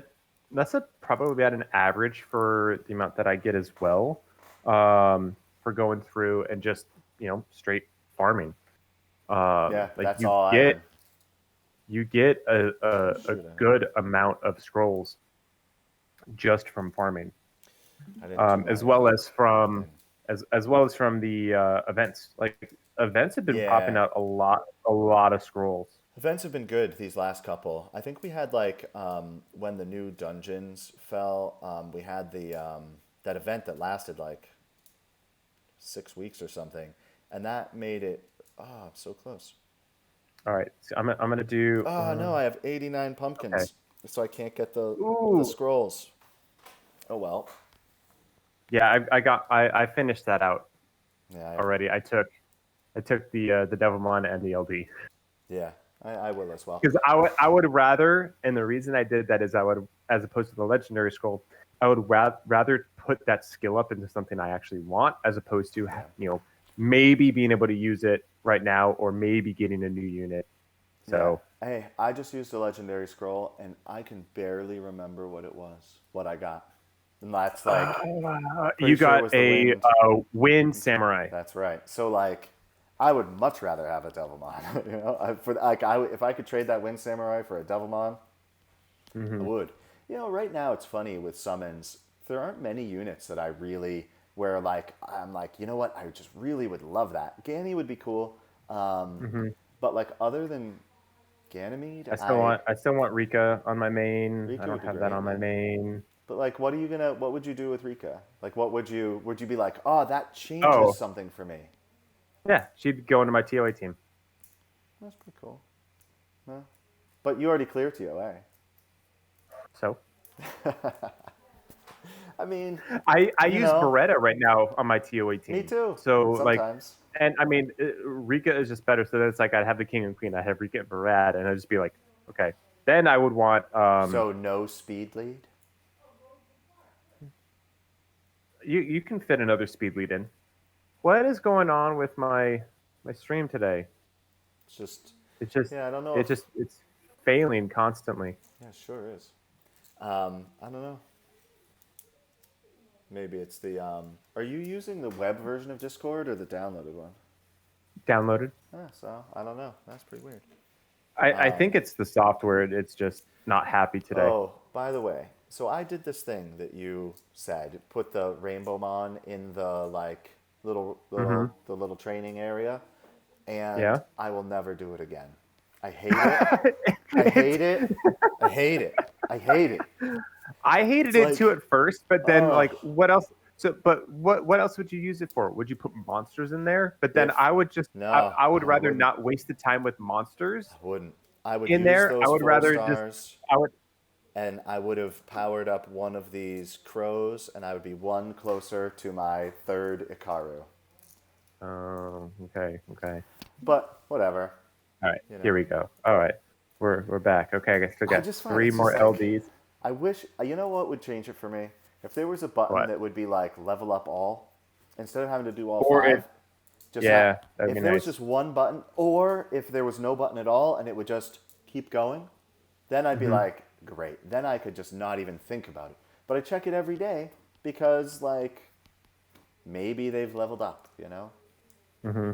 S2: probably about an average for the amount that I get as well, for going through and just straight farming.
S1: that. Yeah,
S2: Like
S1: that's all I earn.
S2: you get
S1: Oh
S2: a
S1: shoot,
S2: good amount of scrolls just from farming,
S1: I didn't do
S2: as
S1: my
S2: well as from
S1: thing.
S2: as well as from the events. Like events have been popping
S1: Yeah,
S2: out a lot of scrolls.
S1: events have been good these last couple. I think we had like when the new dungeons fell, we had the that event that lasted like 6 weeks or something, and that made it. Oh, I'm so close.
S2: All right, so I'm gonna do.
S1: Oh no, I have 89
S2: Okay.
S1: pumpkins, so I can't get the
S2: Ooh.
S1: scrolls. Oh well.
S2: Yeah, I finished that out
S1: Yeah,
S2: already. I took the Devilmon and the LD
S1: yeah, I will as well.
S2: because I would rather, and the reason I did that is I would, as opposed to the legendary scroll, I would rather put that skill up into something I actually want, as opposed to
S1: Yeah,
S2: maybe being able to use it right now or maybe getting a new unit.
S1: yeah.
S2: So
S1: Hey, I just used a legendary scroll, and I can barely remember what I got. And that's like, pretty
S2: you
S1: sure it
S2: got
S1: was the
S2: a
S1: wind.
S2: Wind Samurai.
S1: That's right. So like, I would much rather have a Devilmon. For like, if I could trade that wind samurai for a Devilmon, I
S2: Hmm.
S1: would. Right now it's funny with summons. There aren't many units that I really where like I'm like, you know what? I just really would love that. Ganny would be cool,
S2: Hmm.
S1: but like other than Ganymede,
S2: I still want Rika on my main. I
S1: Rika
S2: don't
S1: would be
S2: have that
S1: great.
S2: on my
S1: Yeah,
S2: main.
S1: but like, what would you do with Rika? Like, what would you be like? Oh, that changes
S2: Oh,
S1: something for me.
S2: yeah, she'd go into my TOA team.
S1: That's pretty cool. No, but you already cleared TOA.
S2: So
S1: I mean,
S2: I
S1: you
S2: use
S1: know,
S2: Beretta right now on my TOA
S1: me
S2: team.
S1: too.
S2: So like,
S1: Sometimes.
S2: and I mean, Rika is just better. So it's like I'd have the king and queen. I have Rika and Beretta, and I'd just be like, okay. Then I would want
S1: So no speed lead.
S2: you can fit another speed lead in. What is going on with my stream today?
S1: It's just,
S2: It's just
S1: yeah, I don't know if,
S2: it's failing constantly.
S1: yeah, sure is. I don't know. Maybe it's the. Are you using the web version of Discord or the downloaded one?
S2: Downloaded.
S1: So I don't know. That's pretty weird.
S2: I think it's the software. It's just not happy today.
S1: Oh, by the way, so I did this thing that you said. Put the Rainbow Mon in the like
S2: Hmm.
S1: the little training area, and
S2: Yeah.
S1: I will never do it again. I hate it. I hate it. I hate it. I hate it.
S2: I hated
S1: It's
S2: it too
S1: like,
S2: at first, but then
S1: oh,
S2: like what else? So, but what else would you use it for? Would you put monsters in there? But then
S1: if no,
S2: I would
S1: I
S2: rather
S1: wouldn't.
S2: not waste the time with monsters
S1: I wouldn't. I would
S2: in
S1: use
S2: there. I
S1: those
S2: would
S1: four
S2: rather just
S1: stars,
S2: I would.
S1: and I would have powered up one of these crows, and I would be one closer to my third Ikaru.
S2: Oh, okay, okay.
S1: But whatever,
S2: All right,
S1: you
S2: here
S1: know.
S2: we go. All right, we're back. Okay, I still
S1: I
S2: got
S1: just find
S2: three
S1: it's
S2: more
S1: just like,
S2: LDs.
S1: I wish, you know what would change it for me? If there was a button
S2: What?
S1: that would be like level up all, instead of having to do all
S2: Or it?
S1: five, just have,
S2: Yeah, that'd be
S1: if there was
S2: nice.
S1: just one button, or if there was no button at all and it would just keep going, then I'd be
S2: Hmm.
S1: like, great. Then I could just not even think about it. But I check it every day because, like, maybe they've leveled up, you know?
S2: Hmm.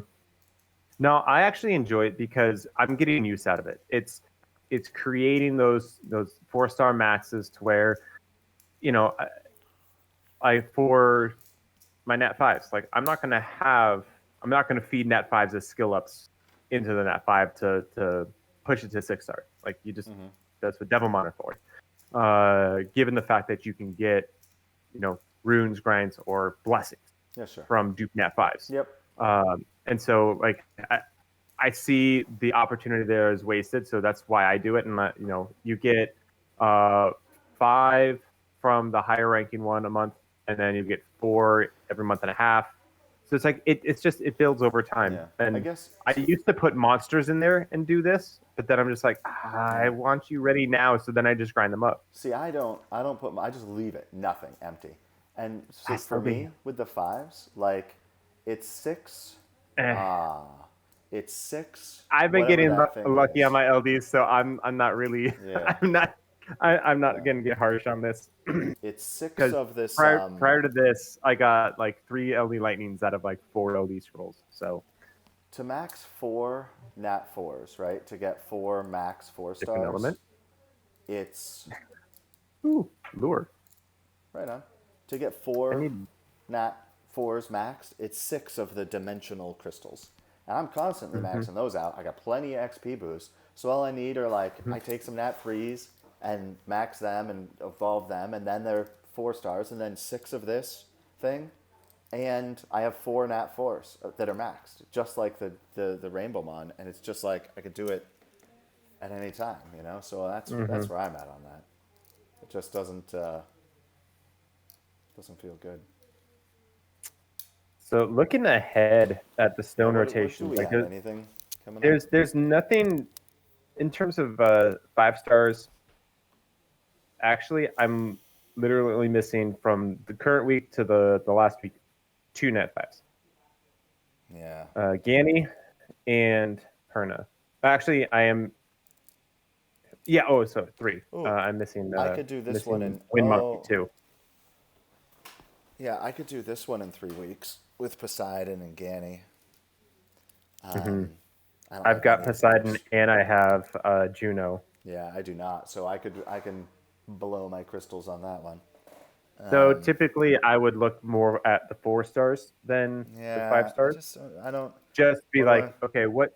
S2: No, I actually enjoy it because I'm getting use out of it. It's creating those 4-star maxes to where you know I for my Nat fives like I'm not gonna feed Nat fives as skill ups into the Nat five to push it to 6-star. Like you just that's what Devil Monitor for. Given the fact that you can get you know runes, grinds, or blessings
S1: Yeah, sure.
S2: from Duke Nat 5s.
S1: Yep.
S2: And so, like, I see the opportunity there is wasted, so that's why I do it. And you get 5 from the higher ranking one a month, and then you get 4 every month and a half. So it's like it builds over time.
S1: Yeah. I
S2: And
S1: guess.
S2: I used to put monsters in there and do this, but then I'm just like, I want you ready now. So then I just grind them up.
S1: See, I don't. I don't put. I just leave it nothing, empty. And so
S2: I
S1: for
S2: still do.
S1: me, with the fives, like, it's 6.
S2: Eh.
S1: Ah, it's 6.
S2: I've been
S1: Whatever
S2: getting
S1: that thing
S2: lucky on
S1: is.
S2: my LDs, so I'm not really
S1: Yeah.
S2: I'm not
S1: Yeah.
S2: gonna get harsh on this.
S1: It's 6
S2: Because
S1: of this.
S2: prior to this, I got like 3 LD lightnings out of like 4 LD scrolls. So
S1: To max 4 nat 4s, right? To get 4 max 4
S2: different
S1: stars,
S2: element.
S1: it's
S2: Ooh, lure.
S1: right on. To get
S2: I
S1: 4
S2: need.
S1: nat 4s maxed, it's 6 of the dimensional crystals. And I'm constantly
S2: Mm-hmm,
S1: maxing those out. I got plenty of XP boosts. So all I need are, like,
S2: mm-hmm,
S1: I take some nat 3s and max them and evolve them, and then they're 4 stars, and then 6 of this thing. And I have 4 nat 4s that are maxed, just like the Rainbow Mon. And it's just like I could do it at any time, you know? So
S2: mm-hmm.
S1: that's where I'm at on that. It just doesn't feel good.
S2: So looking ahead at the
S1: Yeah,
S2: stone
S1: what do
S2: rotations,
S1: we
S2: like
S1: have? Anything coming up?
S2: there's nothing in terms of 5 stars. Actually, I'm literally only missing from the current week to the last week 2 net 5s.
S1: Yeah.
S2: Ganny and Perna. Actually, I am. Yeah. Oh, so 3.
S1: Oh,
S2: I'm missing.
S1: I could do this one in.
S2: Wind Monkey
S1: Oh,
S2: too.
S1: yeah, I could do this one in 3 weeks with Poseidon and Ganny.
S2: Hmm.
S1: I don't
S2: I've
S1: have
S2: got
S1: any of
S2: Poseidon
S1: those.
S2: and I have Juno.
S1: Yeah, I do not. So I can blow my crystals on that one.
S2: So typically, I would look more at the 4 stars than the five
S1: Yeah,
S2: stars.
S1: I don't.
S2: Just be
S1: What do I?
S2: like, okay, what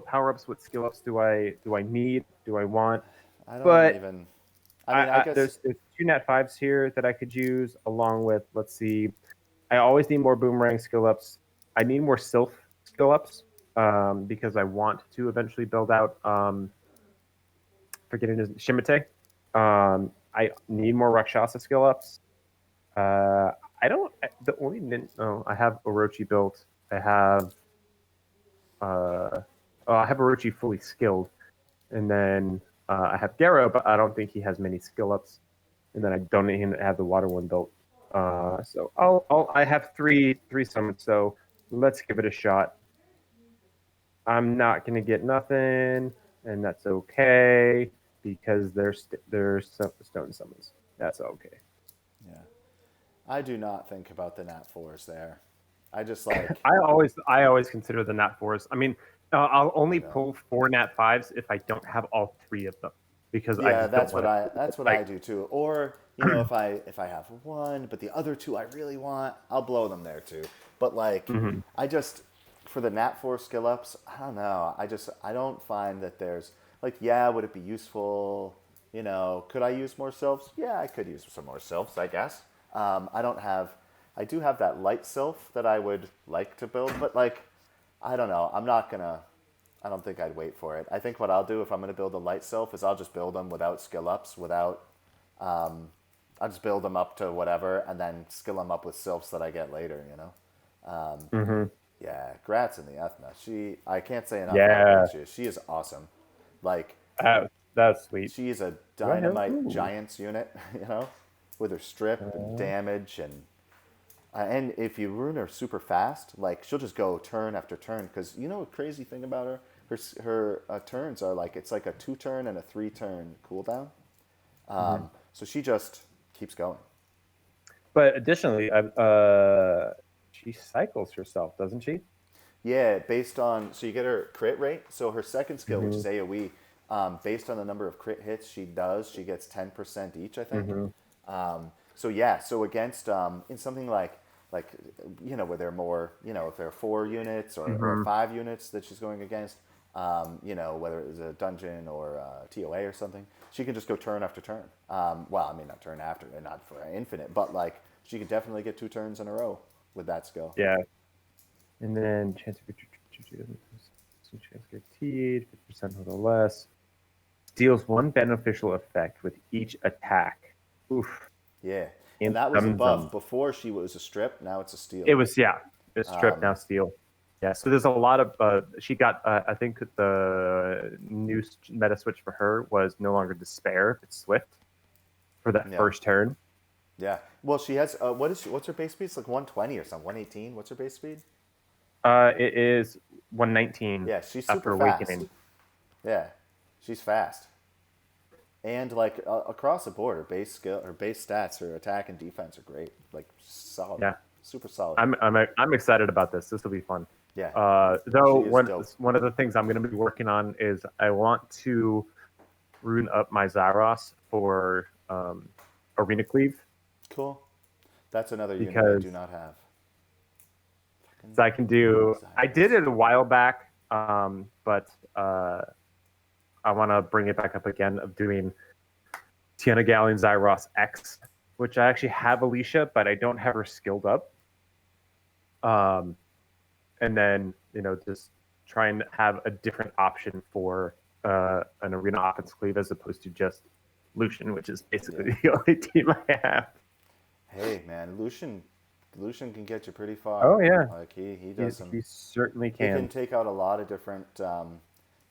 S2: power ups, what skill ups do I need? Do I want?
S1: I don't
S2: But
S1: even. I mean, I guess.
S2: there's 2 nat 5s here that I could use along with, let's see, I always need more boomerang skill ups. I need more Sylph skill ups because I want to eventually build out forgetting his Shimate. I need more Rakshasa skill ups. I don't. The only I have Orochi built. I have I have Orochi fully skilled, and then I have Garo, but I don't think he has many skill ups. And then I don't even have the water one built. So I have three summons. So let's give it a shot. I'm not gonna get nothing, and that's okay because there's some stone summons. That's okay.
S1: Yeah, I do not think about the nat fours there. I just like.
S2: I always consider the nat 4s. I mean, I'll
S1: I
S2: only
S1: don't.
S2: pull 4 nat 5s if I don't have all 3 of them because I
S1: Yeah,
S2: just don't want to.
S1: that's what
S2: Like,
S1: I do too. Or if I have one, but the other two I really want, I'll blow them there too. But like,
S2: mhm.
S1: I just for the Nat 4 skill ups, I don't know. I don't find that there's like, yeah, would it be useful? Could I use more sylphs? Yeah, I could use some more sylphs, I guess. I don't have. I do have that light sylph that I would like to build, but like, I don't know. I'm not gonna. I don't think I'd wait for it. I think what I'll do if I'm going to build a light sylph is I'll just build them without skill ups, I'll just build them up to whatever, and then skill them up with sylphs that I get later.
S2: Mhm.
S1: Yeah, Gratz in the Ethna. I can't say enough how
S2: Yeah,
S1: good she is. She is awesome. Like,
S2: that's sweet.
S1: she is a
S2: Do I have?
S1: dynamite
S2: Ooh.
S1: giants unit, with her strip and damage and if you ruin her super fast, like she'll just go turn after turn. Because a crazy thing about her, her turns are like it's like a 2-turn and a 3-turn cooldown.
S2: Mhm.
S1: So she just keeps going.
S2: But additionally, she cycles herself, doesn't she?
S1: Yeah, based on so you get her crit rate. So her second skill, which is
S2: Mhm.
S1: AOE, based on the number of crit hits she does, she gets 10% each, I think.
S2: Mhm.
S1: So yeah, so against in something like where they're more if they're 4 units or
S2: Mhm.
S1: 5 units that she's going against, whether it was a dungeon or a TOA or something, she can just go turn after turn. Well, I mean, not turn after, not for infinite, but like she could definitely get 2 turns in a row with that skill.
S2: Yeah. And then chance of chance guaranteed, 50% or less. Deals 1 beneficial effect with each attack. Oof.
S1: Yeah, and that was a buff before she was a strip. Now it's a steal.
S2: It was it's strip now steal. Yeah, so there's a lot of. She got. I think the new meta switch for her was no longer despair, but swift for that first turn.
S1: Yeah. Well, she has. What's her base speed? It's like 120 or something. 118. What's her base speed?
S2: It is 119.
S1: Yeah, she's
S2: after
S1: super
S2: awakening.
S1: fast. Yeah, she's fast. And like across the board, her base skill, her base stats, her attack and defense are great. Like solid.
S2: Yeah,
S1: super solid.
S2: I'm excited about this. This will be fun.
S1: Yeah.
S2: Though one of the things I'm going to be working on is I want to rune up my Zyros for Arena Cleave.
S1: Cool. That's another unit I do not have.
S2: So I can do. I did it a while back, but I want to bring it back up again of doing Tiana Galleon Zyros X, which I actually have Alicia, but I don't have her skilled up. And then just try and have a different option for an Arena Offense Cleave as opposed to just Lucian, which is basically the only team I have.
S1: Hey man, Lucian can get you pretty far.
S2: Oh yeah,
S1: like he does.
S2: He certainly can.
S1: He can take out a lot of different.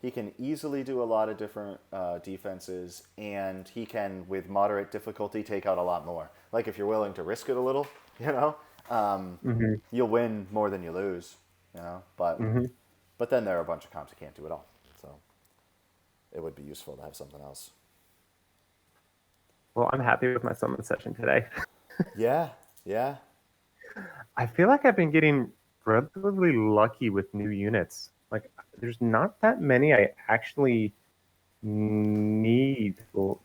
S1: He can easily do a lot of different defenses, and he can, with moderate difficulty, take out a lot more. Like if you're willing to risk it a little, you'll win more than you lose. But then there are a bunch of comps you can't do it all. So it would be useful to have something else.
S2: Well, I'm happy with my summon session today.
S1: Yeah.
S2: I feel like I've been getting relatively lucky with new units. Like, there's not that many I actually need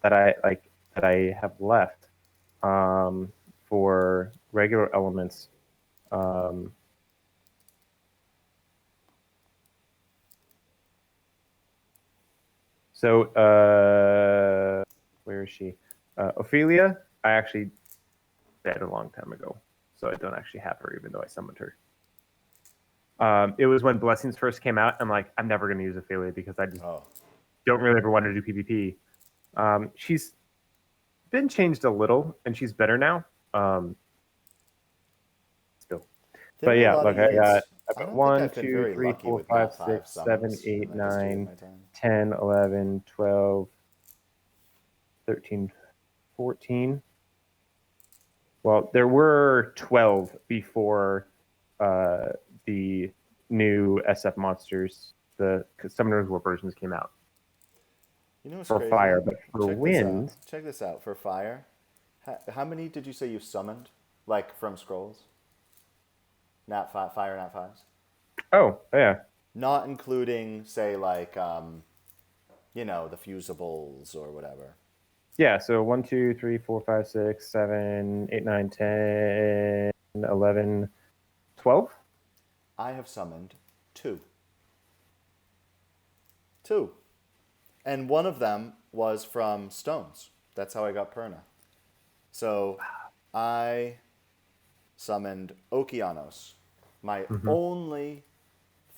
S2: that I have left for regular elements. So, where is she? Ophelia, I actually dead a long time ago, so I don't actually have her, even though I summoned her. It was when Blessings first came out. I'm like, I'm never going to use Ophelia because I just don't really ever want to do PvP. She's been changed a little, and she's better now. Still. But yeah, look, I got 1, 2, 3, 4, 5, 6, 7, 8, 9, 10, 11, 12, 13, 14. Well, there were 12 before the new SF monsters, the Summoners War versions came out. For
S1: crazy?
S2: fire, but for wind.
S1: Check this out. For fire, how many did you say you summoned? Like from scrolls? Fire nat 5s?
S2: Oh, yeah.
S1: Not including, say, like, the fusibles or whatever.
S2: Yeah, so 1, 2, 3, 4, 5, 6, 7, 8, 9, 10, 11, 12?
S1: I have summoned 2. 2. And one of them was from stones. That's how I got Perna. So I summoned Okeanos, my only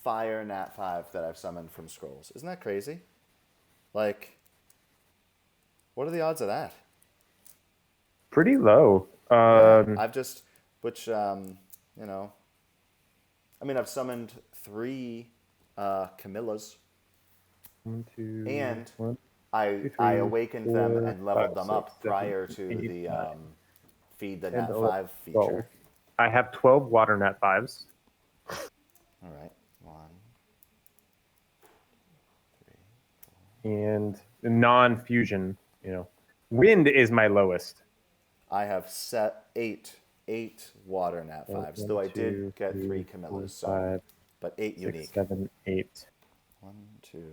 S1: fire nat 5 that I've summoned from scrolls. Isn't that crazy? Like, what are the odds of that?
S2: Pretty low.
S1: I've just, I've summoned 3 Camillas.
S2: 1, 2,
S1: and
S2: 1,
S1: I
S2: 2, 3,
S1: awakened
S2: 4,
S1: them and leveled
S2: 5,
S1: them
S2: 6,
S1: up
S2: 7,
S1: prior to
S2: 8,
S1: the
S2: 9,
S1: feed the
S2: 10,
S1: nat 5 feature.
S2: 12. I have 12 water nat 5s.
S1: All right. 1,
S2: 3, 4. And non-fusion, wind is my lowest.
S1: I have set 8 water nat 5s, though I did get 3 Camillas,
S2: 5,
S1: but 8
S2: 6,
S1: unique.
S2: 7, 8.
S1: 1, 2.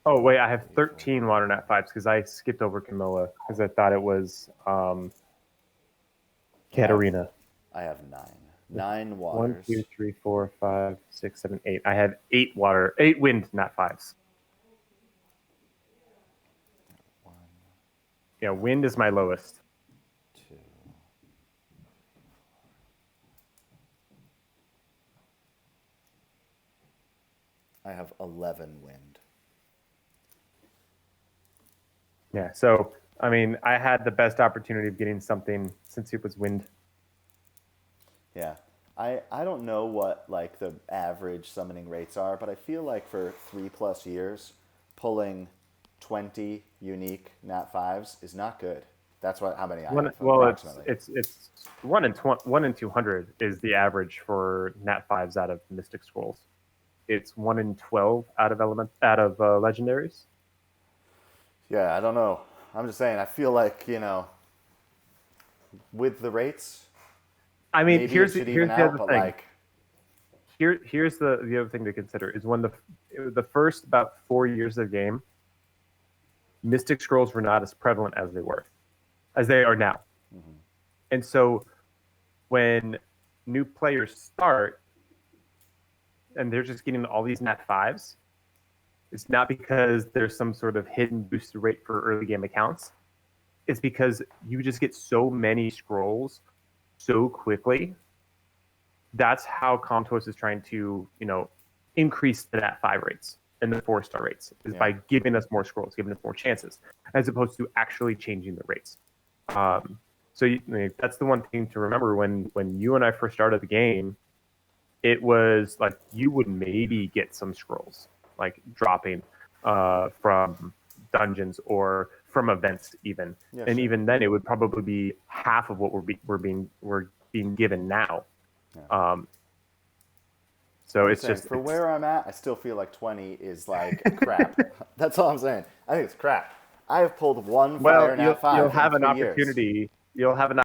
S2: Oh wait, I have 13 water nat 5s because I skipped over Camilla because I thought it was Katarina.
S1: I have 9. 9
S2: 1,
S1: waters.
S2: 2, 3, 4, 5, 6, 7, 8. I have 8 wind nat 5s. Wind is my lowest.
S1: 2. I have 11 wind.
S2: Yeah. So I mean, I had the best opportunity of getting something since it was wind.
S1: Yeah. I don't know what like the average summoning rates are, but I feel like for 3+ years, pulling 20 unique Nat 5s is not good. That's what how many I
S2: One,
S1: have
S2: well,
S1: approximately.
S2: it's 1 in 200 is the average for Nat fives out of Mystic Scrolls. It's 1 in 12 out of legendaries.
S1: Yeah, I don't know. I'm just saying. I feel like with the rates,
S2: I mean,
S1: maybe it should even
S2: here's the
S1: out,
S2: other
S1: but
S2: thing.
S1: like,
S2: Here's the other thing to consider is when the first about 4 years of the game, Mystic Scrolls were not as prevalent as they are now. And so when new players start and they're just getting all these Nat fives, it's not because there's some sort of hidden booster rate for early game accounts. It's because you just get so many scrolls so quickly. That's how Comtos is trying to, increase the Nat 5 rates and the 4-star rates is
S1: yeah,
S2: by giving us more scrolls, giving us more chances, as opposed to actually changing the rates. So that's the one thing to remember when you and I first started the game. It was like you would maybe get some scrolls like dropping from dungeons or from events even,
S1: yeah,
S2: and
S1: sure.
S2: even then it would probably be half of what we're being given now.
S1: Yeah.
S2: Um, so
S1: I'm just
S2: it's
S1: saying,
S2: just
S1: for where I'm at, I still feel like 20 is like crap. That's all I'm saying. I think it's crap. I have pulled one
S2: well
S1: Fire Nat
S2: you'll
S1: 5 in
S2: have an
S1: 3 years.
S2: opportunity. You'll have an